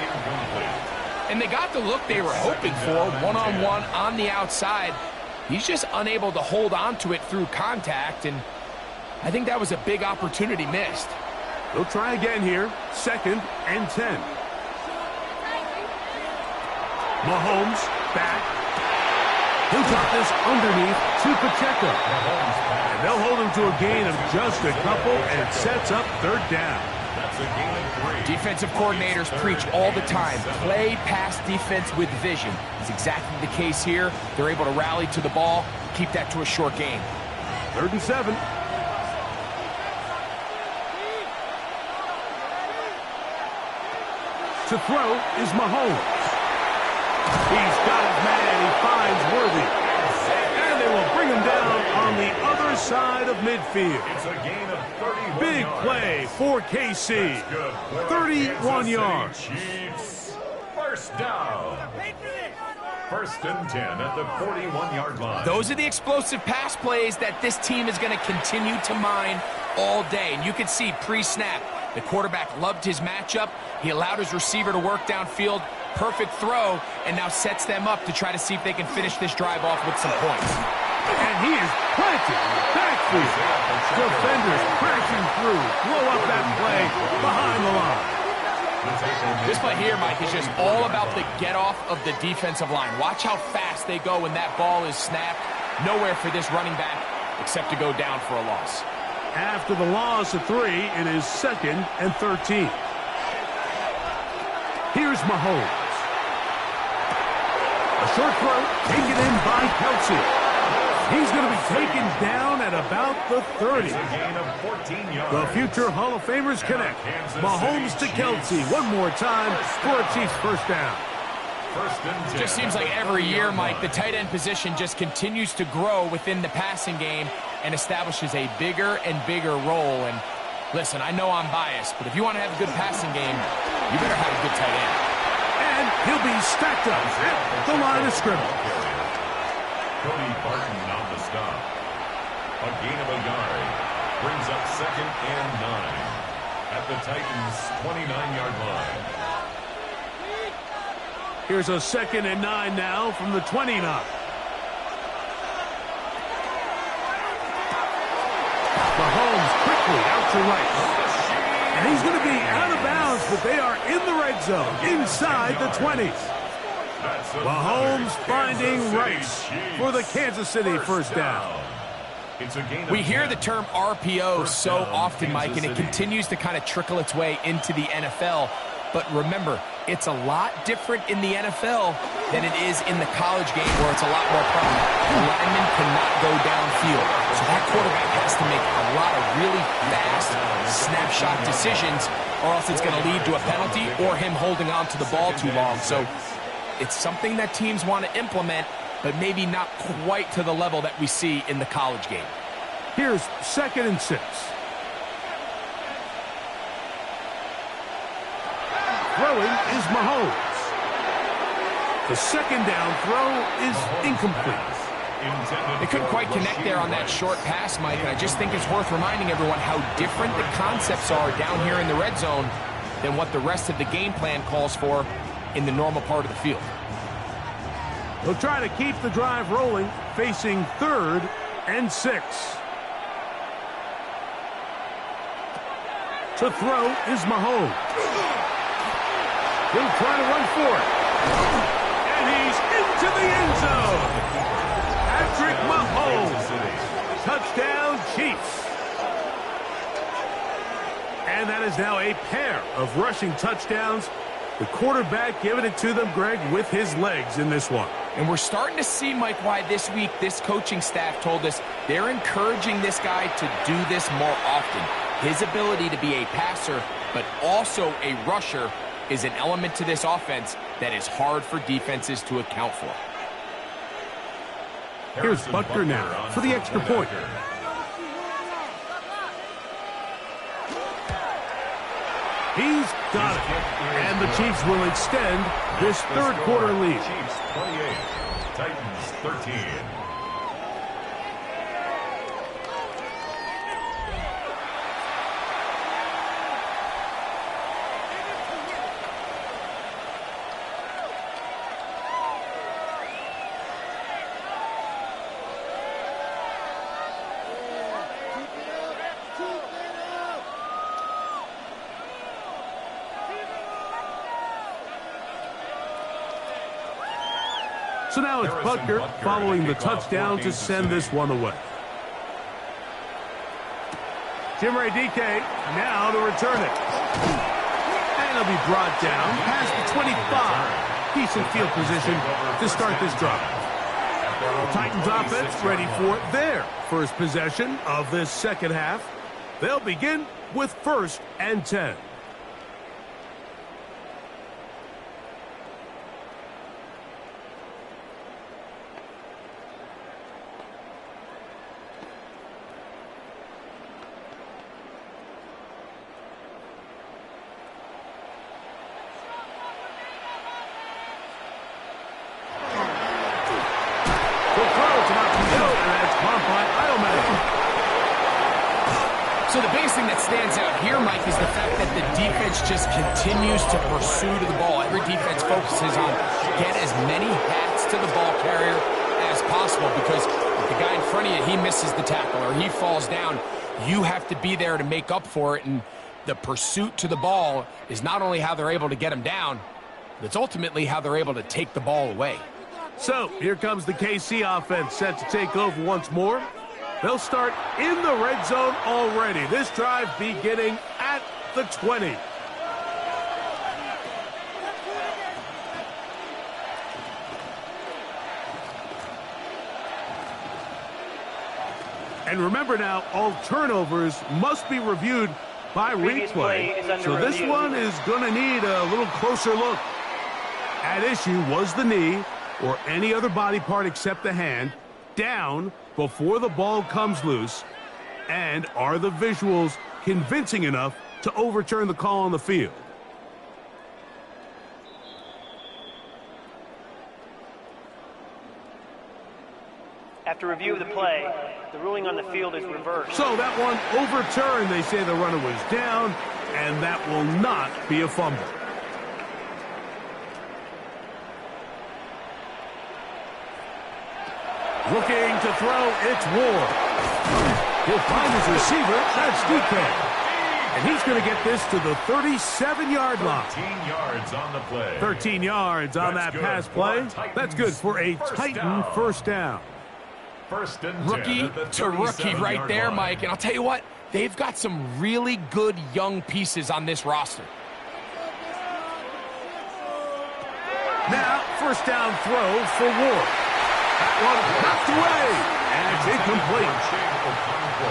And they got the look they were hoping for, one-on-one on the outside. He's just unable to hold on to it through contact, and I think that was a big opportunity missed. They'll try again here, second and 10. Mahomes back. He'll drop this underneath to Pacheco. And they'll hold him to a gain of just a couple, and it sets up third down. That's a gain of 3. Defensive coordinators preach all the time, play pass defense with vision. It's exactly the case here. They're able to rally to the ball, keep that to a short gain. 3rd and 7. To throw is Mahomes. He's got his man. He finds Worthy. And they will bring him down on the other side of midfield. It's a gain of 31 Big yards. play for KC. 31 yards. Chiefs. First down. 1st and 10 at the 41-yard line. Those are the explosive pass plays that this team is going to continue to mine all day. And you can see pre-snap, the quarterback loved his matchup. He allowed his receiver to work downfield. Perfect throw, and now sets them up to try to see if they can finish this drive off with some points. And he is planted in the backfield. Defenders crashing through. Blow up that play behind the line. This play here, Mike, is just all about the get-off of the defensive line. Watch how fast they go when that ball is snapped. Nowhere for this running back except to go down for a loss. After the loss of 3, it is 2nd and 13. Here's Mahomes. A short throw taken in by Kelce. He's going to be taken down at about the 30. The future Hall of Famers connect. Mahomes to Kelce one more time for a Chiefs first down. Just seems like every year, Mike, the tight end position just continues to grow within the passing game and establishes a bigger and bigger role. And listen, I know I'm biased, but if you want to have a good passing game, you better have a good tight end. And he'll be stacked up at the line of scrimmage. Cody Barton on the stop. A gain of a yard. Brings up 2nd and 9 at the Titans' 29-yard line. Here's a 2nd and 9 now from the 29. Mahomes quickly out to right. And he's going to be out of bounds, but they are in the red zone, inside the 20s. Mahomes finding Rice for the Kansas City first down. We hear the term RPO so often, Mike, and it continues to kind of trickle its way into the NFL. But remember, it's a lot different in the NFL than it is in the college game where it's a lot more prominent. The lineman cannot go downfield. So that quarterback has to make a lot of really fast snapshot decisions or else it's going to lead to a penalty or him holding on to the ball too long. So it's something that teams want to implement, but maybe not quite to the level that we see in the college game. Here's 2nd and 6. Throwing is Mahomes. The 2nd down throw is incomplete. They couldn't quite connect there on that short pass, Mike, and I just think it's worth reminding everyone how different the concepts are down here in the red zone than what the rest of the game plan calls for in the normal part of the field. They'll try to keep the drive rolling, facing 3rd and 6. To throw is Mahomes. He'll try to run for it. And he's into the end zone. Patrick Mahomes. Touchdown, Chiefs. And that is now a pair of rushing touchdowns. The quarterback giving it to them, Greg, with his legs in this one. And we're starting to see, Mike, why this week this coaching staff told us they're encouraging this guy to do this more often. His ability to be a passer, but also a rusher, is an element to this offense that is hard for defenses to account for. Here's Butker now for the extra point. He's got it. And the Chiefs will extend this 3rd quarter lead. Chiefs 28, Titans 13. So now it's Butker following the touchdown to send this one away. Chimere Dike now to return it. And he'll be brought down past the 25. Decent field position to start this drive. The Titans offense ready for their first possession of this second half. They'll begin with 1st and 10. So the biggest thing that stands out here, Mike, is the fact that the defense just continues to pursue to the ball. Every defense focuses on get as many hats to the ball carrier as possible because if the guy in front of you, he misses the tackle or he falls down, you have to be there to make up for it. And the pursuit to the ball is not only how they're able to get him down, it's ultimately how they're able to take the ball away. So, here comes the KC offense set to take over once more. They'll start in the red zone already. This drive beginning at the 20. And remember now, all turnovers must be reviewed by replay. So this one is going to need a little closer look. At issue was the knee or any other body part except the hand down before the ball comes loose. And are the visuals convincing enough to overturn the call on the field? After review of the play, the ruling on the field is reversed. So that one overturned. They say the runner was down, and that will not be a fumble. Looking to throw, it's Ward. He'll find his receiver, that's DK. And he's going to get this to the 37-yard line. 13 yards on the play. 13 yards on that pass play. That's good for a Titan first down. First and 10 Rookie at the to rookie right there, line. Mike. And I'll tell you what, they've got some really good young pieces on this roster. Now, first down throw for Ward. That one knocked away, and it's incomplete.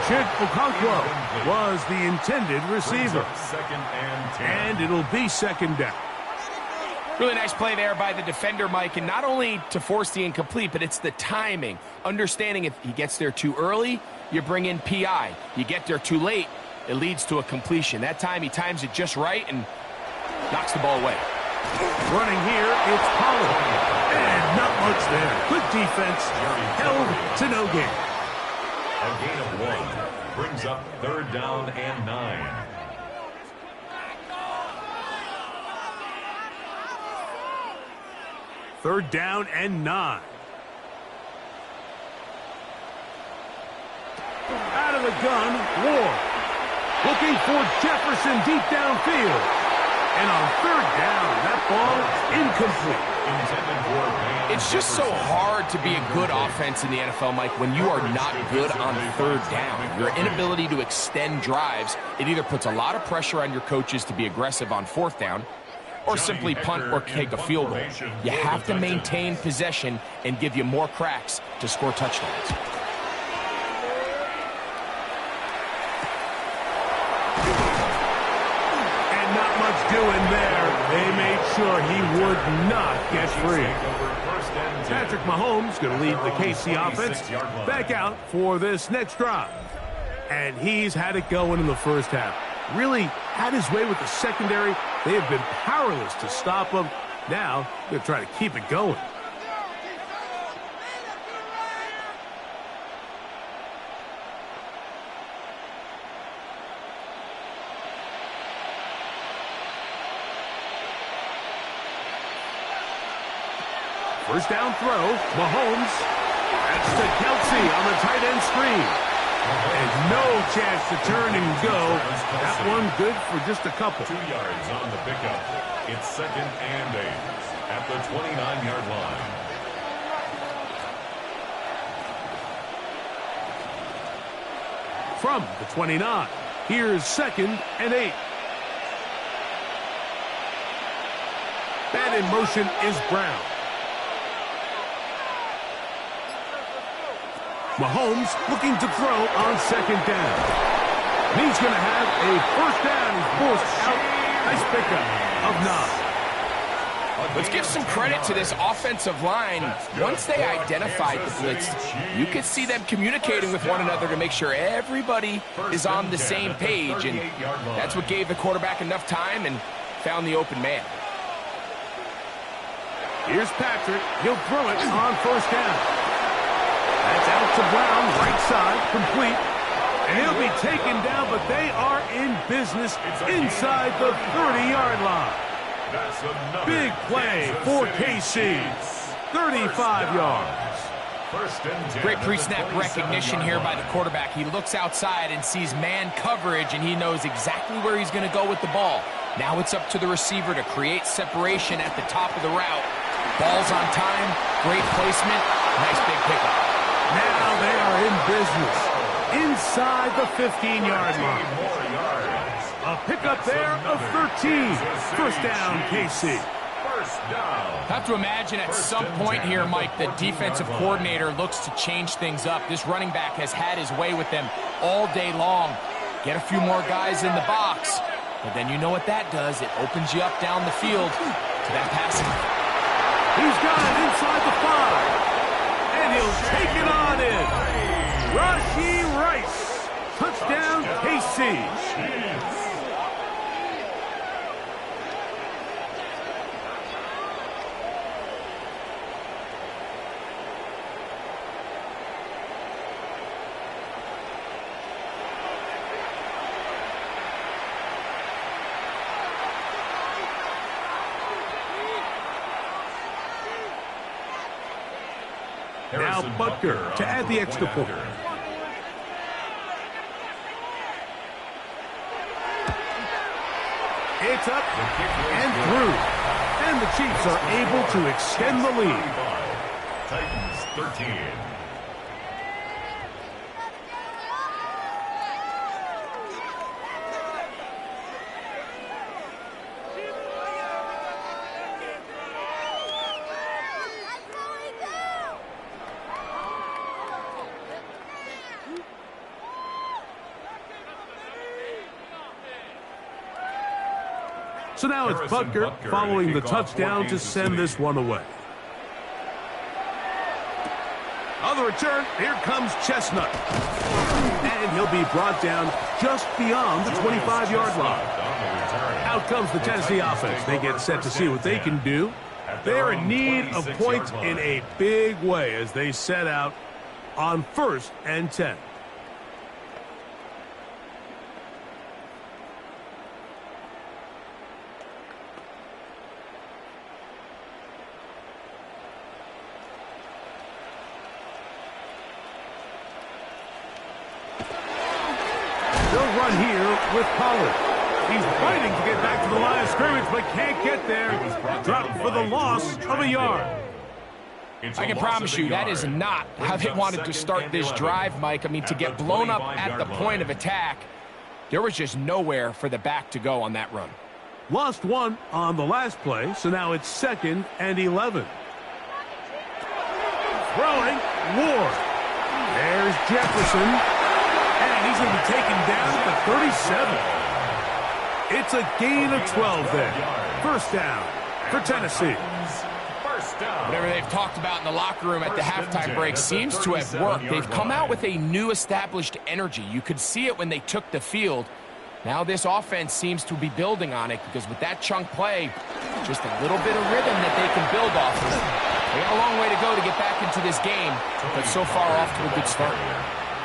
Chig Okonkwo was the intended receiver. Second and 10. And it'll be second down. Really nice play there by the defender, Mike, and not only to force the incomplete, but it's the timing. Understanding if he gets there too early, you bring in PI. You get there too late, it leads to a completion. That time he times it just right and knocks the ball away. Running here, it's Pollard. And not much there. Good defense, held to no gain. A gain of 1 brings up third down and 9. Third down and 9. Out of the gun, Ward. Looking for Jefferson deep downfield. And on third down, that ball incomplete. It's just so hard to be a good offense in the NFL, Mike, when you are not good on third down. Your inability to extend drives, it either puts a lot of pressure on your coaches to be aggressive on fourth down or simply punt or kick a field goal. You have to maintain possession and give you more cracks to score touchdowns. And not much doing there. They made sure he would not get free. Patrick Mahomes going to lead the KC offense back out for this next drive. And he's had it going in the first half. Really had his way with the secondary. They have been powerless to stop him. Now, they're trying to keep it going. First down throw, Mahomes. That's to Kelsey on the tight end screen. And no chance to turn and go. That one good for just a couple. 2 yards on the pickup. It's second and 8 at the 29-yard line. From the 29, here's second and 8. And in motion is Brown. Mahomes looking to throw on second down. And he's going to have a first down. He's forced out. Nice pickup of 9. Let's give some credit to this offensive line. Once they identified the blitz, you could see them communicating with one another to make sure everybody is on the same page. And that's what gave the quarterback enough time and found the open man. Here's Patrick. He'll throw it on first down. That's out to Brown, right side, complete. And he'll be taken down, but they are in business inside the 30-yard line. Big play for KC. 35 yards. First and 10. Great pre-snap recognition here by the quarterback. He looks outside and sees man coverage, and he knows exactly where he's going to go with the ball. Now it's up to the receiver to create separation at the top of the route. Ball's on time, great placement, nice big pickup. Now they are in business inside the 15-yard line. A pickup there of 13. First down, KC. I have to imagine at some point here, Mike, the defensive coordinator looks to change things up. This running back has had his way with them all day long. Get a few more guys in the box, but then you know what that does. It opens you up down the field to that passing. He's got it inside the 5, and he'll take it on in. Rashee Rice, touchdown KC. Now Butker to add the extra point. It's up and through. And the Chiefs are able to extend the lead. Titans 13. So now it's Butker following the touchdown to send this one away. On the return, here comes Chestnut. And he'll be brought down just beyond the 25-yard line. Out comes the Tennessee offense. They get set to see what they can do. They're in need of points in a big way as they set out on 1st and 10. They'll run here with Pollard. He's fighting to get back to the line of scrimmage, but can't get there. Dropped for the loss of a yard. I can promise you that is not how they wanted to start this drive, Mike. I mean, to get blown up at the point of attack, there was just nowhere for the back to go on that run. Lost one on the last play, so now it's 2nd and 11. Throwing, Ward. There's Jefferson. And he's going to be taken down at the 37. It's a gain of 12 there. First down for Tennessee. Whatever they've talked about in the locker room at the halftime break seems to have worked. They've come out with a new established energy. You could see it when they took the field. Now this offense seems to be building on it because with that chunk play, just a little bit of rhythm that they can build off of. They got a long way to go to get back into this game, but so far off to a good start.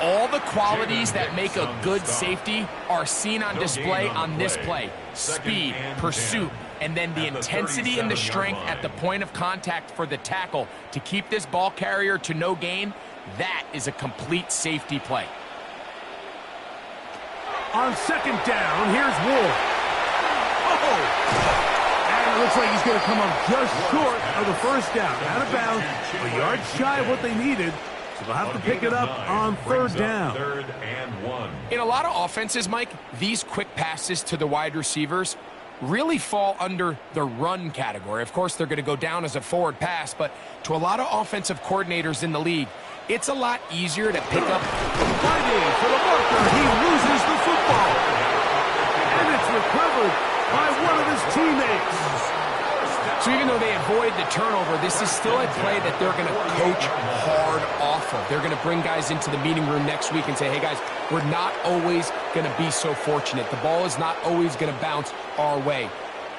All the qualities that make a good safety are seen on display on this play. Speed, pursuit, and then the intensity and the strength at the point of contact for the tackle to keep this ball carrier to no gain. That is a complete safety play. On 2nd down, here's Ward. Oh! And it looks like he's going to come up just short of the first down. Out of bounds, a yard shy of what they needed. So they'll have to pick it up on 3rd down. 3rd and 1. In a lot of offenses, Mike, these quick passes to the wide receivers really fall under the run category. Of course, they're going to go down as a forward pass, but to a lot of offensive coordinators in the league, it's a lot easier to pick up. Fighting for the marker, he loses the football. And it's recovered by one of his teammates. So even though they avoid the turnover, this is still a play that they're going to coach hard off of. They're going to bring guys into the meeting room next week and say, hey, guys, we're not always going to be so fortunate. The ball is not always going to bounce our way.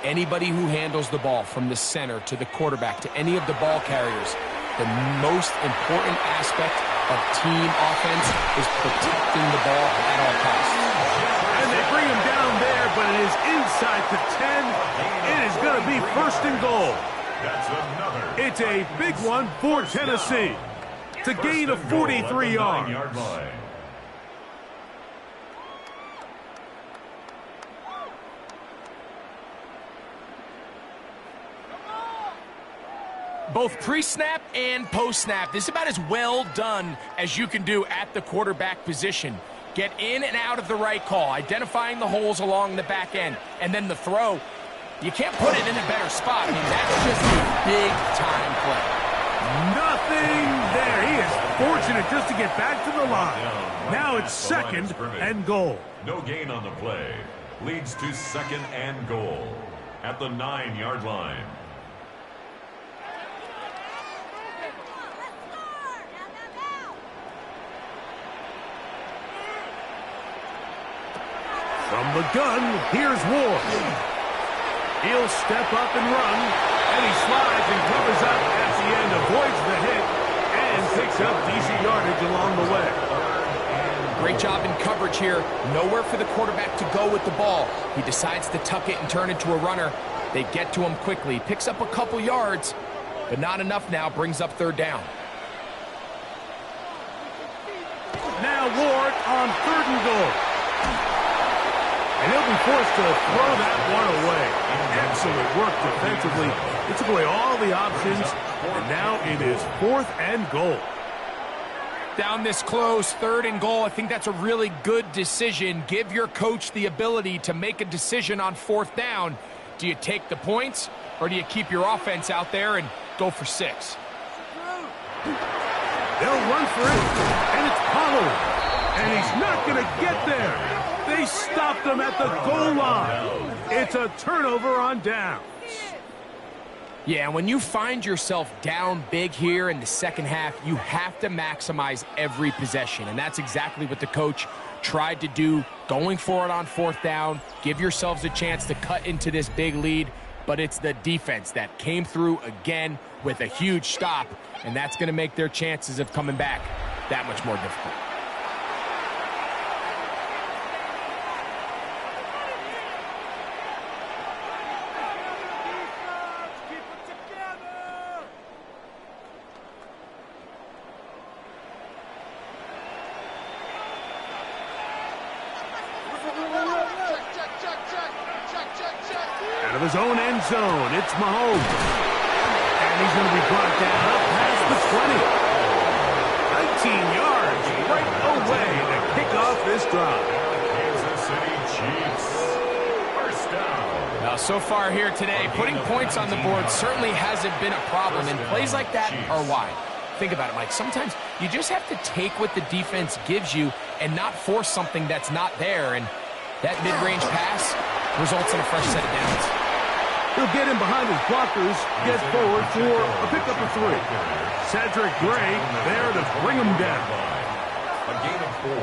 Anybody who handles the ball from the center to the quarterback to any of the ball carriers, the most important aspect of team offense is protecting the ball at all costs. And they bring him down there, but it is inside the 10. It is going to be 1st and goal. That's another. It's a big one for Tennessee. to gain a 43 yards. Line. Both pre-snap and post-snap, this is about as well done as you can do at the quarterback position. Get in and out of the right call, identifying the holes along the back end, and then the throw. You can't put it in a better spot. I mean, that's just a big-time play. Nothing there. He is fortunate just to get back to the line. Now it's second and goal. No gain on the play. Leads to second and goal at the 9-yard line. From the gun, here's Ward. He'll step up and run, and he slides and covers up at the end, avoids the hit, and picks up decent yardage along the way. Great job in coverage here. Nowhere for the quarterback to go with the ball. He decides to tuck it and turn into a runner. They get to him quickly. Picks up a couple yards, but not enough now. Brings up third down. Now Ward on third and goal. And he'll be forced to throw that one away. Excellent work defensively. It took away all the options, and now it is fourth and goal. Down this close, third and goal. I think that's a really good decision. Give your coach the ability to make a decision on fourth down. Do you take the points, or do you keep your offense out there and go for 6? They'll run for it, and it's Pollard. And he's not going to get there. They stopped him at the goal line. It's a turnover on downs. Yeah, when you find yourself down big here in the second half, you have to maximize every possession. And that's exactly what the coach tried to do, going for it on fourth down. Give yourselves a chance to cut into this big lead. But it's the defense that came through again with a huge stop. And that's going to make their chances of coming back that much more difficult. Out of his own end zone, it's Mahomes. And he's going to be brought down up past the 20. 19 yards right away to kick off this drive. Kansas City Chiefs. First down. Now, so far here today, putting points on the board certainly hasn't been a problem, and plays like that are why. Think about it, Mike. Sometimes you just have to take what the defense gives you and not force something that's not there, and that mid-range pass results in a fresh set of downs. He'll get in behind his blockers, get forward for a pickup of 3. Cedric Gray there to bring him down. A gain of 4.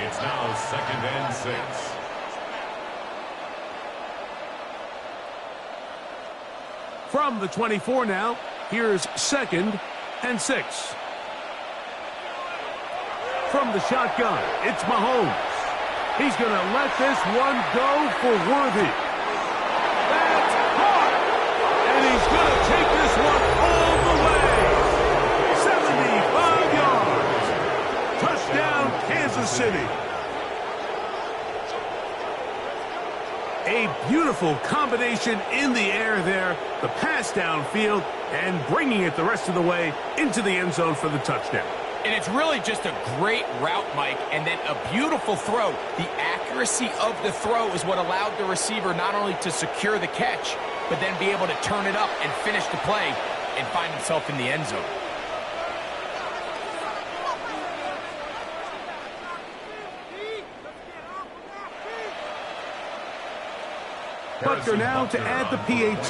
It's now second and 6. From the 24 now, here's second and 6. From the shotgun, it's Mahomes. He's going to let this one go for Worthy. That's caught! And he's going to take this one all the way. 75 yards. Touchdown, Kansas City. A beautiful combination in the air there. The pass downfield and bringing it the rest of the way into the end zone for the touchdown. And it's really just a great route, Mike, and then a beautiful throw. The accuracy of the throw is what allowed the receiver not only to secure the catch, but then be able to turn it up and finish the play and find himself in the end zone. Butker now to add the PAT.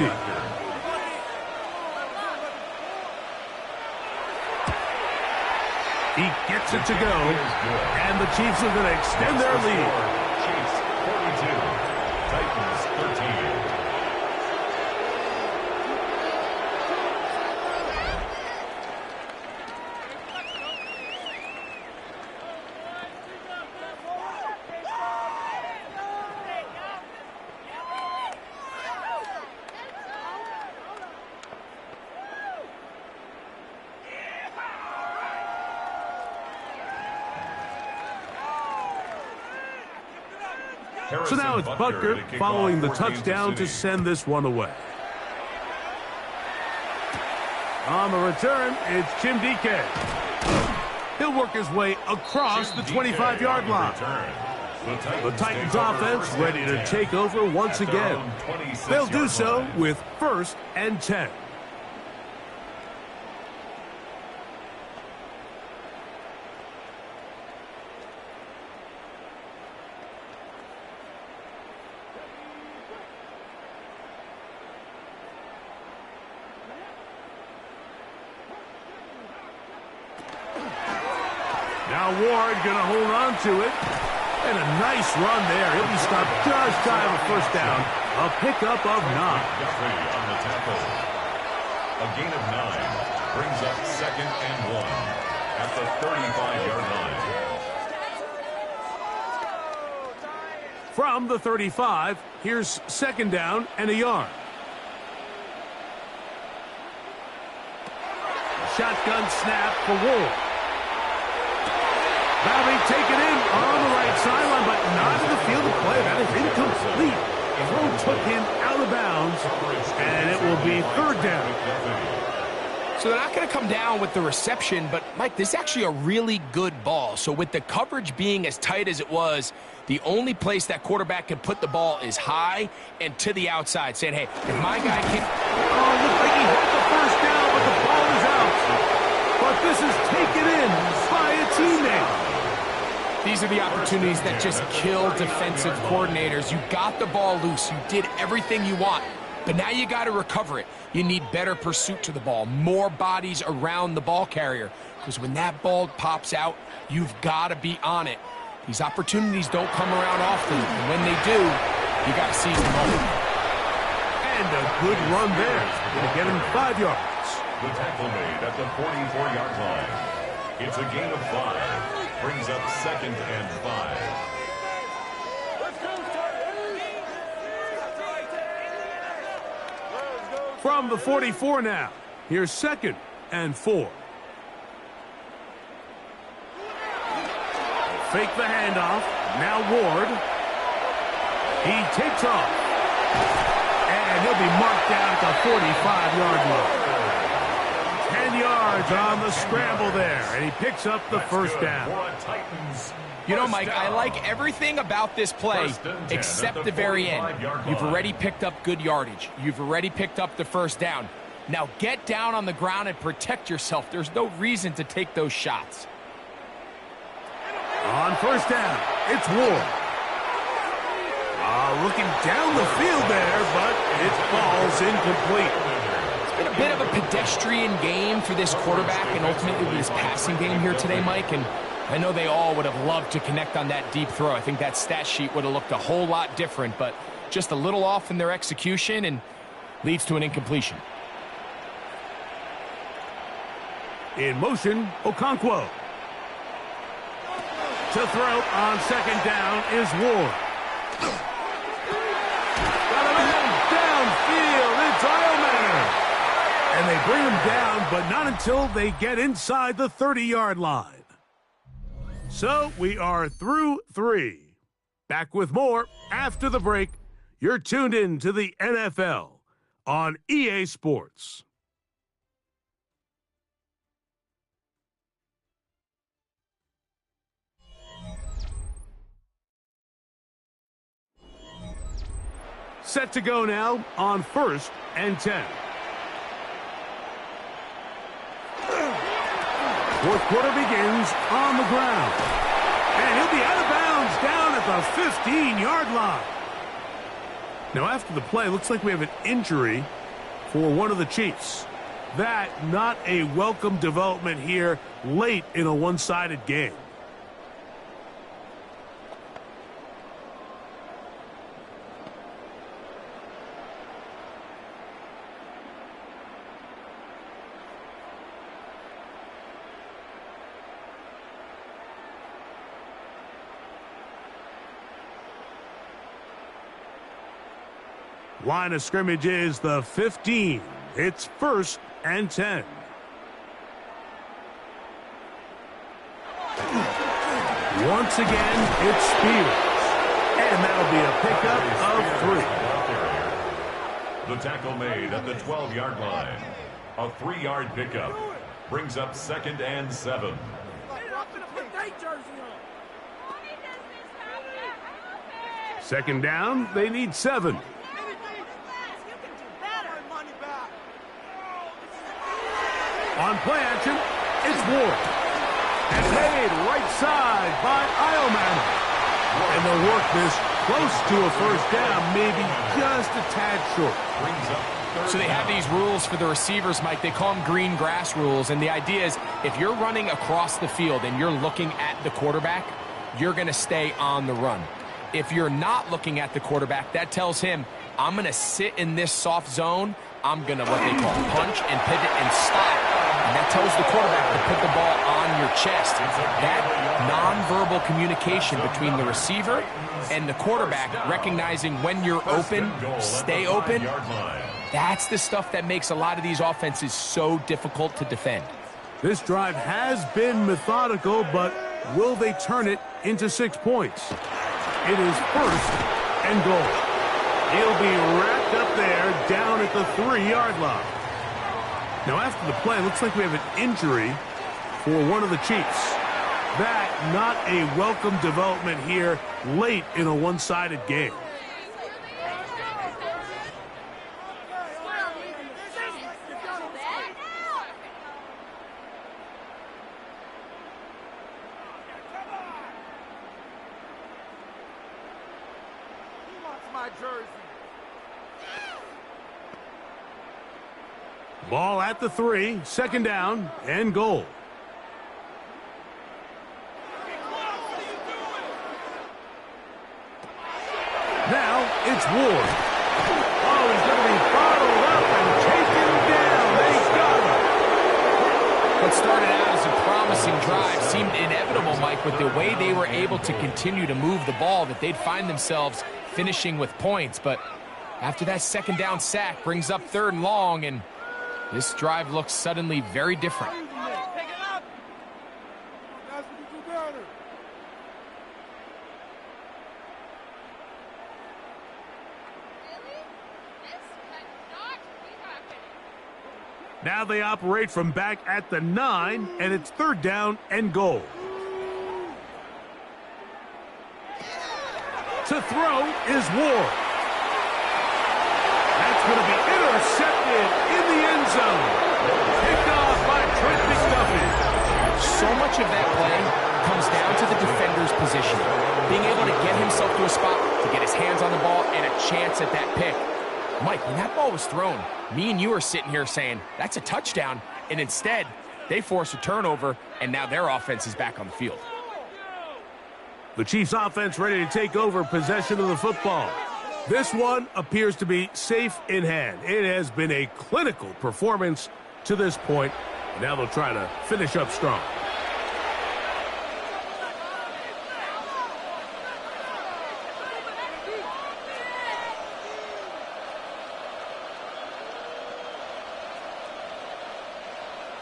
He gets it to go, and the Chiefs are going to extend their lead. Chiefs 42, Titans 13. So now it's Butker following the touchdown to send this one away. On the return, it's Jim Dike. He'll work his way across the 25-yard line. The Titans offense ready to take over once again. They'll do so with 1st and 10. Now Ward going to hold on to it. And a nice run there. He'll be stopped just shy of a first down. A pickup of 9. On the tackle. A gain of 9 brings up 2nd and 1 at the 35-yard line. From the 35, here's 2nd down and a yard. Shotgun snap for Ward. That'll be taken in on the right sideline, but not in the field of play. That is incomplete. Throw took him out of bounds, and it will be 3rd down. So they're not going to come down with the reception, but, Mike, this is actually a really good ball. So with the coverage being as tight as it was, the only place that quarterback can put the ball is high and to the outside, saying, hey, if my guy can... Oh, looks like he hit the first down, but the ball is out. But this is taken in by a teammate. These are the opportunities that just kill defensive coordinators. You got the ball loose. You did everything you want. But now you got to recover it. You need better pursuit to the ball, more bodies around the ball carrier. Because when that ball pops out, you've got to be on it. These opportunities don't come around often. And when they do, you got to seize the moment. And a good run there. Going to get him 5 yards. The tackle made at the 44-yard line. It's a gain of 5. Brings up 2nd and 5. From the 44 now, here's 2nd and 4. Fake the handoff. Now Ward. He takes off. And he'll be marked down at the 45-yard line. 10 yards on the scramble there, and he picks up the first down. You know, Mike, I like everything about this play except the very end. You've already picked up good yardage. You've already picked up the first down. Now get down on the ground and protect yourself. There's no reason to take those shots. On first down, it's Ward. Looking down the field there, but it falls incomplete. Been a bit of a pedestrian game for this quarterback and ultimately this passing game here today, Mike, and I know they all would have loved to connect on that deep throw. I think that stat sheet would have looked a whole lot different, but just a little off in their execution and leads to an incompletion. In motion, Okonkwo. To throw on 2nd down is Ward. Got him downfield, it's Eilman. And they bring him down, but not until they get inside the 30-yard line. So we are through 3. Back with more after the break. You're tuned in to the NFL on EA Sports. Set to go now on 1st and 10. Fourth quarter begins on the ground. And he'll be out of bounds down at the 15-yard line. Now, after the play, looks like we have an injury for one of the Chiefs. That not a welcome development here late in a one-sided game. Line of scrimmage is the 15. It's 1st and 10. Once again, it's Spears. And that'll be a pickup of 3. The tackle made at the 12-yard line. A 3-yard pickup brings up 2nd and 7. Second down, they need 7. On play action, it's Ward. And made right side by Iomanner. And they'll work this close to a first down, maybe just a tad short. So they have these rules for the receivers, Mike. They call them green grass rules. And the idea is if you're running across the field and you're looking at the quarterback, you're going to stay on the run. If you're not looking at the quarterback, that tells him, I'm going to sit in this soft zone. I'm going to what they call punch and pivot and stop. And that tells the quarterback to put the ball on your chest. That nonverbal communication between the receiver and the quarterback, recognizing when you're open, stay open, that's the stuff that makes a lot of these offenses so difficult to defend. This drive has been methodical, but will they turn it into 6 points? It is 1st and goal. He'll be wrapped up there down at the 3-yard line. Now after the play, it looks like we have an injury for one of the Chiefs. That not a welcome development here late in a one-sided game. Ball at the 3, 2nd down and goal. Now it's Ward. Oh, he's going to be bottled up and taken down. They got him. What started out as a promising drive seemed inevitable, Mike, with the way they were able to continue to move the ball, that they'd find themselves finishing with points. But after that 2nd down sack brings up 3rd and long, and this drive looks suddenly very different. Now they operate from back at the 9, and it's 3rd down and goal. To throw is Ward. That's going to be intercepted in the end zone. Picked off by Trent McDuffie. So much of that play comes down to the defender's position. Being able to get himself to a spot, to get his hands on the ball, and a chance at that pick. Mike, when that ball was thrown, me and you are sitting here saying, that's a touchdown. And instead, they force a turnover, and now their offense is back on the field. The Chiefs offense ready to take over possession of the football. This one appears to be safe in hand. It has been a clinical performance to this point. Now they'll try to finish up strong.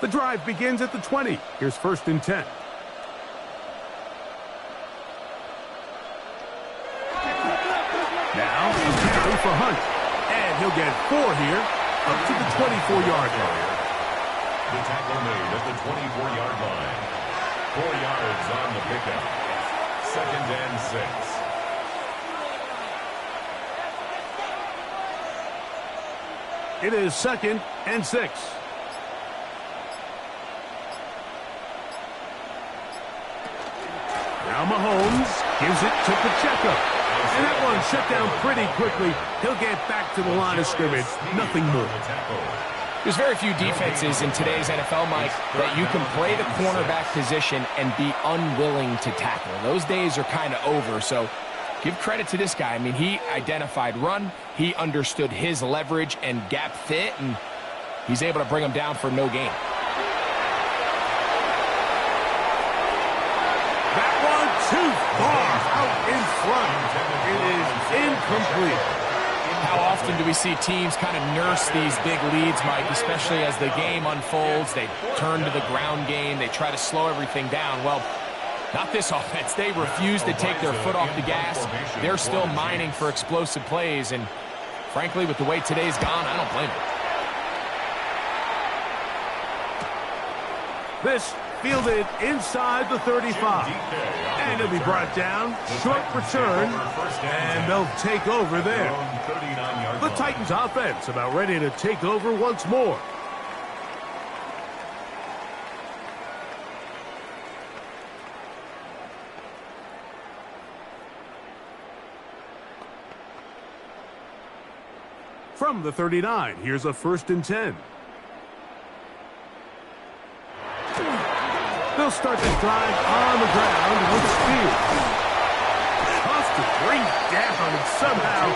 The drive begins at the 20. Here's 1st and 10. Now, carry for Hunt. And he'll get 4 here, up to the 24-yard line. The tackle made at the 24-yard line. 4 yards on the pickup. 2nd and 6. It is 2nd and 6. Now Mahomes gives it to Pacheco. And that one shut down pretty quickly. He'll get back to the line of scrimmage. Nothing more. There's very few defenses in today's NFL, Mike, that you can play the cornerback position and be unwilling to tackle. Those days are kind of over, so give credit to this guy. I mean, he identified run, he understood his leverage and gap fit, and he's able to bring him down for no gain. That one too far out in front. It is incomplete. How often do we see teams kind of nurse these big leads, Mike, especially as the game unfolds? They turn to the ground game. They try to slow everything down. Well, Not this offense. They refuse to take their foot off the gas. They're still mining for explosive plays, and frankly, with the way today's gone, I don't blame them. This fielded inside the 35. And it'll be brought down. Short return. And they'll take over there. The Titans offense about ready to take over once more. From the 39, here's a 1st and 10. They'll start this drive on the ground with speed. Tough to bring down, and somehow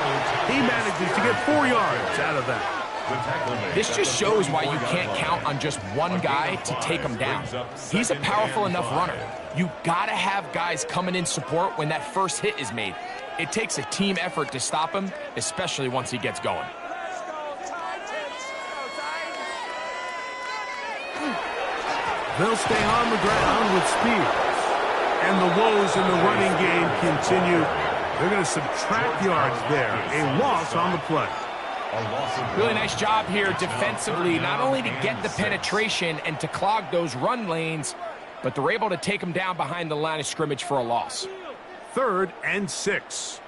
he manages to get 4 yards out of that. This just shows why you can't count on just one guy to take him down. He's a powerful enough runner. You gotta have guys coming in support when that first hit is made. It takes a team effort to stop him, especially once he gets going. They'll stay on the ground with Spears. And the woes in the running game continue. They're going to subtract yards there. A loss on the play. Really nice job here defensively, not only to get the penetration and to clog those run lanes, but they're able to take him down behind the line of scrimmage for a loss. 3rd and 6.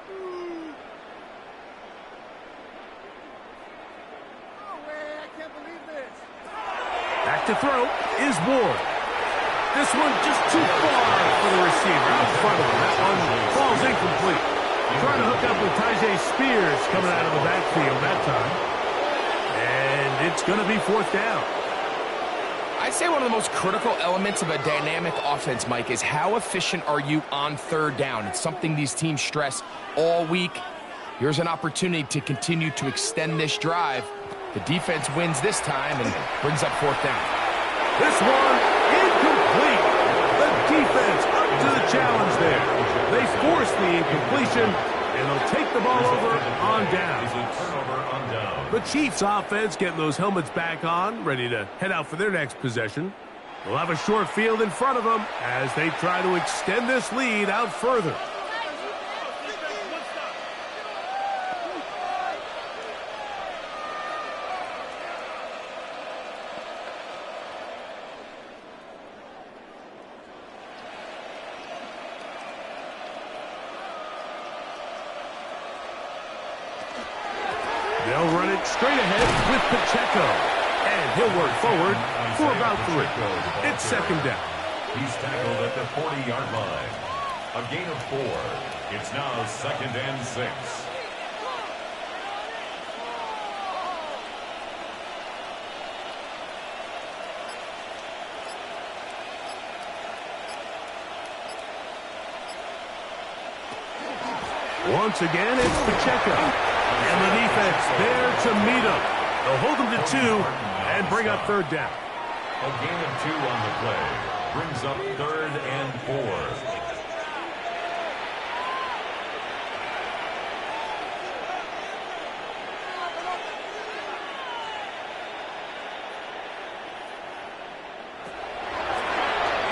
Back to throw is Ward. This one just too far for the receiver out in front of him. That one falls incomplete. Trying to hook up with Tyjae Spears coming out of the backfield that time. And it's going to be 4th down. I'd say one of the most critical elements of a dynamic offense, Mike, is how efficient are you on 3rd down. It's something these teams stress all week. Here's an opportunity to continue to extend this drive. The defense wins this time and brings up 4th down. This one incomplete. The defense up to the challenge there. They force the incompletion, and they'll take the ball over on down. The Chiefs offense getting those helmets back on, ready to head out for their next possession. They'll have a short field in front of them as they try to extend this lead out further. They'll run it straight ahead with Pacheco. And he'll work forward for about 3. It's 2nd down. He's tackled at the 40-yard line. A gain of 4. It's now 2nd and 6. Once again, it's Pacheco. And the defense there to meet him. They'll hold him to 2 and bring up 3rd down. A gain of 2 on the play. Brings up 3rd and 4.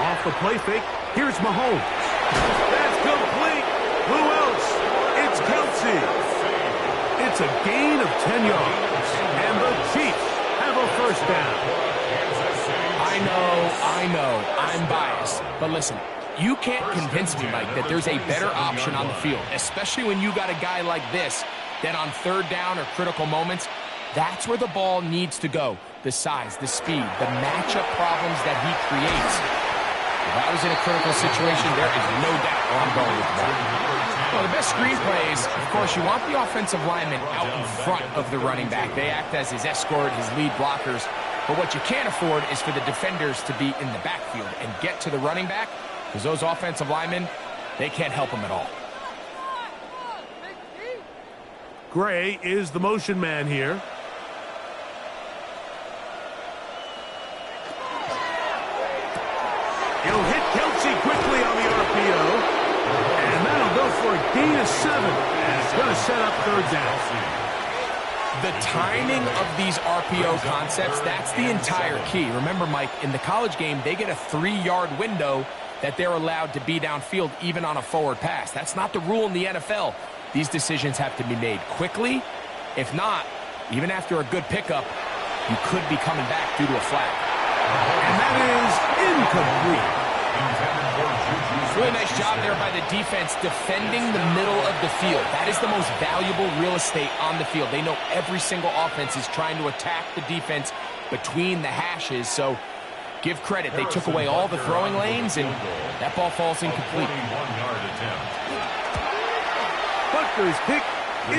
Off the play fake, here's Mahomes. That's complete. Who else? It's Kelce. It's a gain of 10 yards, and the Chiefs have a 1st down. I know, I'm biased, but listen, you can't convince me, Mike, that there's a better option on the field, especially when you got a guy like this, that on 3rd down or critical moments, that's where the ball needs to go. The size, the speed, the matchup problems that he creates. If I was in a critical situation, there is no doubt where I'm going with the ball. Well, the best screen plays, of course, you want the offensive lineman out in front of the running back. They act as his escort, his lead blockers. But what you can't afford is for the defenders to be in the backfield and get to the running back, because those offensive linemen, they can't help him at all. Gray is the motion man here. He'll hit Kelce quickly on the RPO. And that'll go for a gain of 7. And it's going to set up 3rd down. The timing of these RPO concepts, that's the entire key. Remember, Mike, in the college game, they get a 3-yard window that they're allowed to be downfield even on a forward pass. That's not the rule in the NFL. These decisions have to be made quickly. If not, even after a good pickup, you could be coming back due to a flag. And that is incomplete. Really nice job there by the defense defending the middle of the field. That is the most valuable real estate on the field. They know every single offense is trying to attack the defense between the hashes. So give credit. They took away all the throwing lanes, and that ball falls incomplete. Butker's kick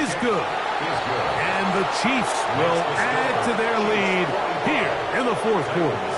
is good. And the Chiefs will add to their lead here in the fourth quarter.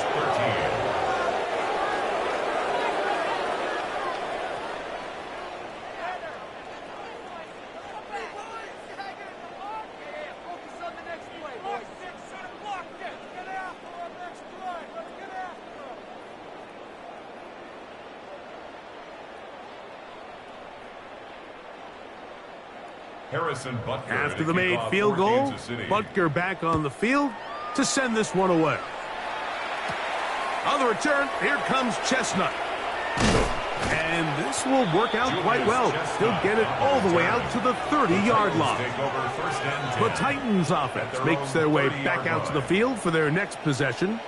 Harrison Butker. After the made field goal, Butker back on the field to send this one away. On the return, here comes Chestnut. And this will work out quite well. He'll get it all the way out to the 30-yard line. The Titans offense makes their way back out to the field for their next possession.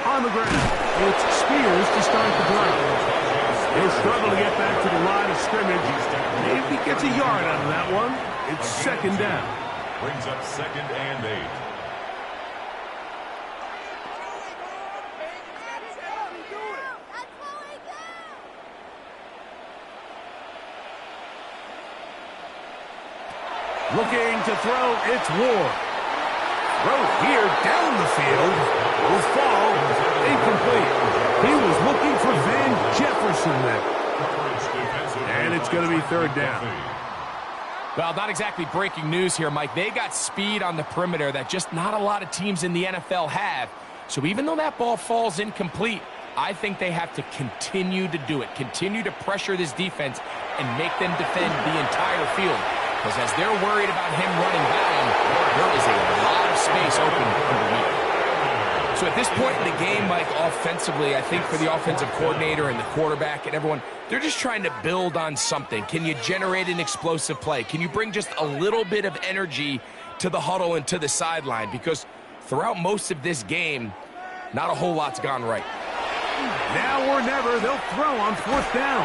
On the ground, it's Spears to start the drive. He'll struggle to get back to the line of scrimmage. Maybe he gets a yard out of that one. It's second down. Brings up 2nd and 8. Looking to throw, it's Ward. Throw here down the field. Will fall. Incomplete. He was looking for Van Jefferson there. And it's going to be third down. Well, not exactly breaking news here, Mike. They got speed on the perimeter that just not a lot of teams in the NFL have. So even though that ball falls incomplete, I think they have to continue to do it. Continue to pressure this defense and make them defend the entire field. Because as they're worried about him running down, there is a lot of space open underneath. So at this point in the game, Mike, offensively, I think for the offensive coordinator and the quarterback and everyone, they're just trying to build on something. Can you generate an explosive play? Can you bring just a little bit of energy to the huddle and to the sideline? Because throughout most of this game, not a whole lot's gone right. Now or never, they'll throw on fourth down.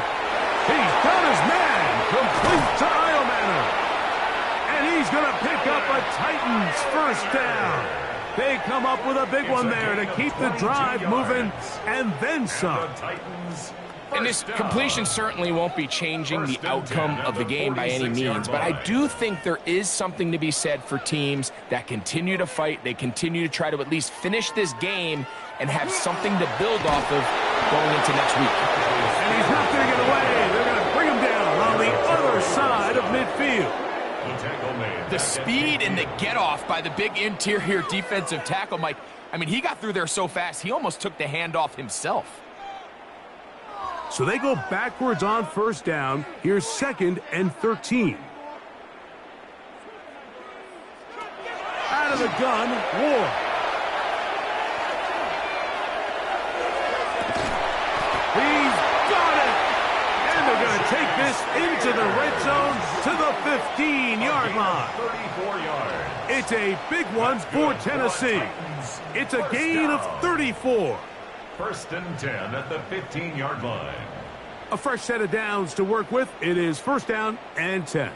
He's got his man, complete to Iomanner. And he's going to pick up a Titans first down. They come up with a big one there to keep the drive moving, and then some. And this completion certainly won't be changing the outcome of the game by any means, but I do think there is something to be said for teams that continue to fight. They continue to try to at least finish this game and have something to build off of going into next week. And he's not going to get away. They're going to bring him down on the other side of midfield. The speed and the get-off by the big interior defensive tackle, Mike. I mean, he got through there so fast, he almost took the handoff himself. So they go backwards on first down. Here's 2nd and 13. Out of the gun, Ward. He's got it! And they're going to take this into the red zone to the 15-yard line. 34 yards. It's a big one for Tennessee. It's a gain of 34. 1st and 10 at the 15-yard line. A fresh set of downs to work with. It is 1st down and 10.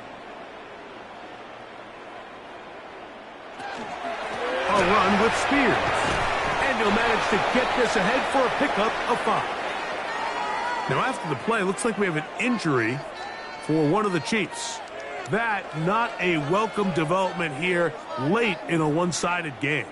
A run with Spears. And he'll manage to get this ahead for a pickup of 5. Now after the play, looks like we have an injury for one of the Chiefs. That not a welcome development here late in a one-sided game.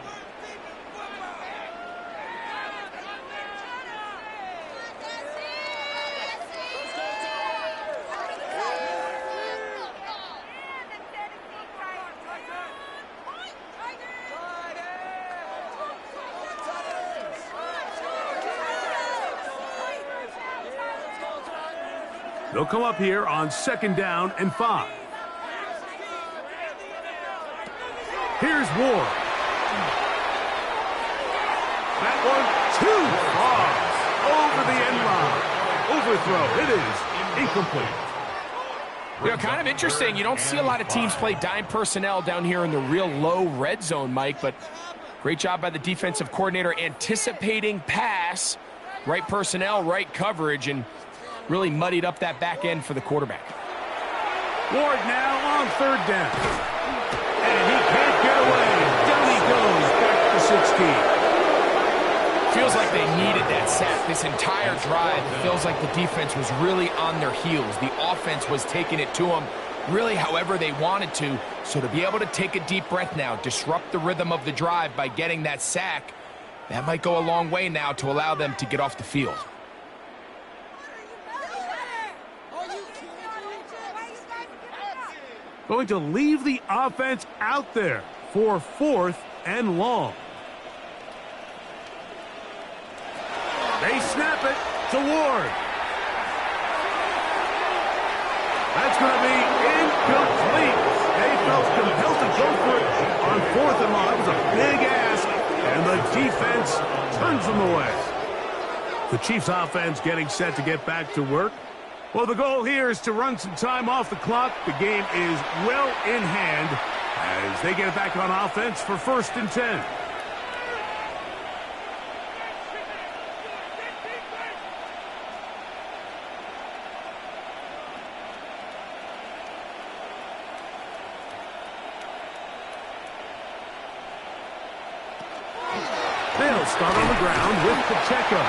They'll come up here on 2nd down and 5. Here's Ward. That one too far over the end line. Overthrow. It is incomplete. You know, kind of interesting. You don't see a lot of teams play dime personnel down here in the real low red zone, Mike, but great job by the defensive coordinator anticipating pass, right personnel, right coverage, and really muddied up that back end for the quarterback. Ward now on 3rd down. And he can't get away. Down he goes back to 16. Feels like they needed that sack this entire drive. It feels like the defense was really on their heels. The offense was taking it to them really however they wanted to. So to be able to take a deep breath now, disrupt the rhythm of the drive by getting that sack, that might go a long way now to allow them to get off the field. Going to leave the offense out there for 4th and long. They snap it to Ward. That's going to be incomplete. They felt compelled to go for it on 4th and long. That was a big ask, and the defense turns them away. The Chiefs offense getting set to get back to work. Well, the goal here is to run some time off the clock. The game is well in hand as they get back on offense for 1st and 10. They'll start on the ground with Pacheco.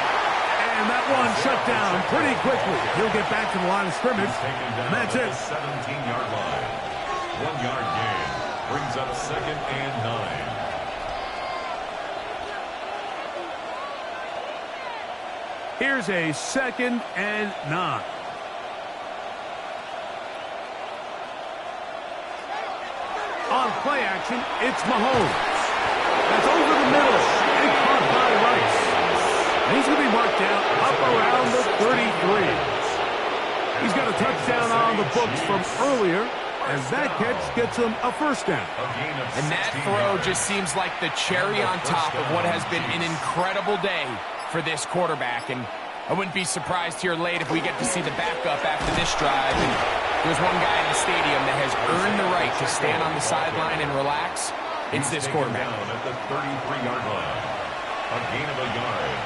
And that one shut down pretty quickly. He'll get back to the line of scrimmage. And that's it. 17-yard line. 1-yard gain. Brings up 2nd and 9. Here's a 2nd and 9. On play action, it's Mahomes. That's over the middle and caught by Rice. And he's going to be marked down up around the 33. He's got a touchdown on the books from earlier, as that catch gets him a 1st down. And that throw just seems like the cherry on top of what has been an incredible day for this quarterback. And I wouldn't be surprised here late if we get to see the backup after this drive. And there's one guy in the stadium that has earned the right to stand on the sideline and relax. It's this quarterback. Down at the 33-yard line. A gain of a yard.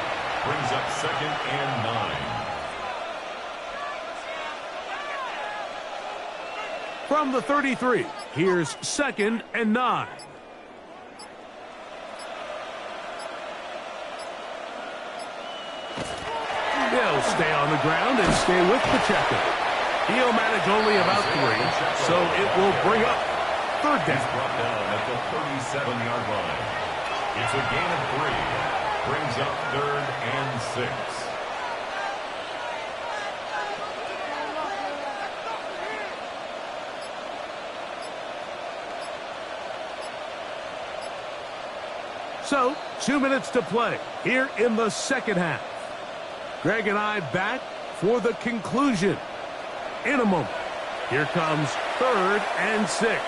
Brings up 2nd and 9. From the 33, here's 2nd and 9. They'll stay on the ground and stay with Pacheco. He'll manage only about 3, so it will bring up 3rd down. He's brought down at the 37-yard line. It's a gain of 3. Brings up 3rd and 6. So, 2 minutes to play here in the 2nd half. Greg and I back for the conclusion in a moment. Here comes 3rd and 6.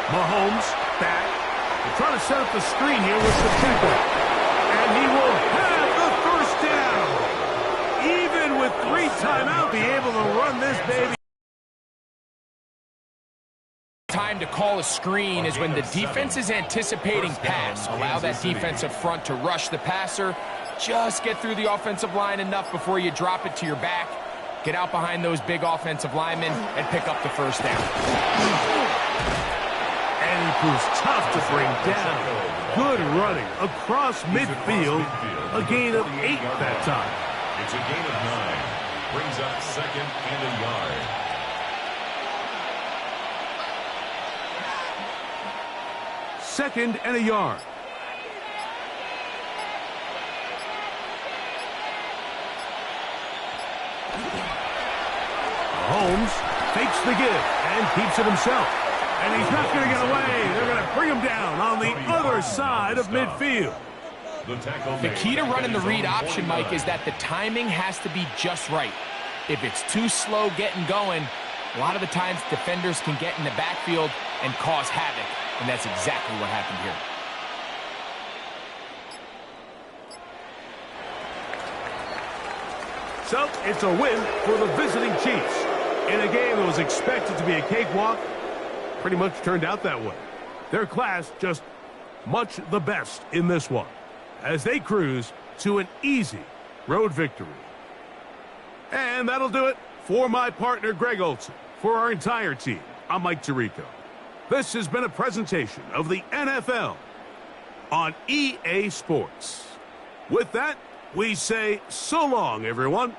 Mahomes back. They're trying to set up the screen here with Pacheco. And he will have the 1st down. Even with 3 timeouts, be able to run this baby. Time to call a screen is when the defense is anticipating pass. Allow that defensive front to rush the passer. Just get through the offensive line enough before you drop it to your back. Get out behind those big offensive linemen and pick up the 1st down. And he proves tough to bring down. Good running across midfield. A gain of 8 that time. It's a gain of 9. Brings up 2nd and a yard. Second and a yard. Holmes fakes the give and keeps it himself. And he's not going to get away. They're going to bring him down on the other side of midfield. The key to running the read option, Mike, is that the timing has to be just right. If it's too slow getting going, a lot of the times defenders can get in the backfield and cause havoc, and that's exactly what happened here. So, it's a win for the visiting Chiefs. In a game that was expected to be a cakewalk, pretty much turned out that way. Their class just much the best in this one, as they cruise to an easy road victory. And that'll do it for my partner, Greg Olsen. For our entire team, I'm Mike Tirico. This has been a presentation of the NFL on EA Sports. With that, we say so long, everyone.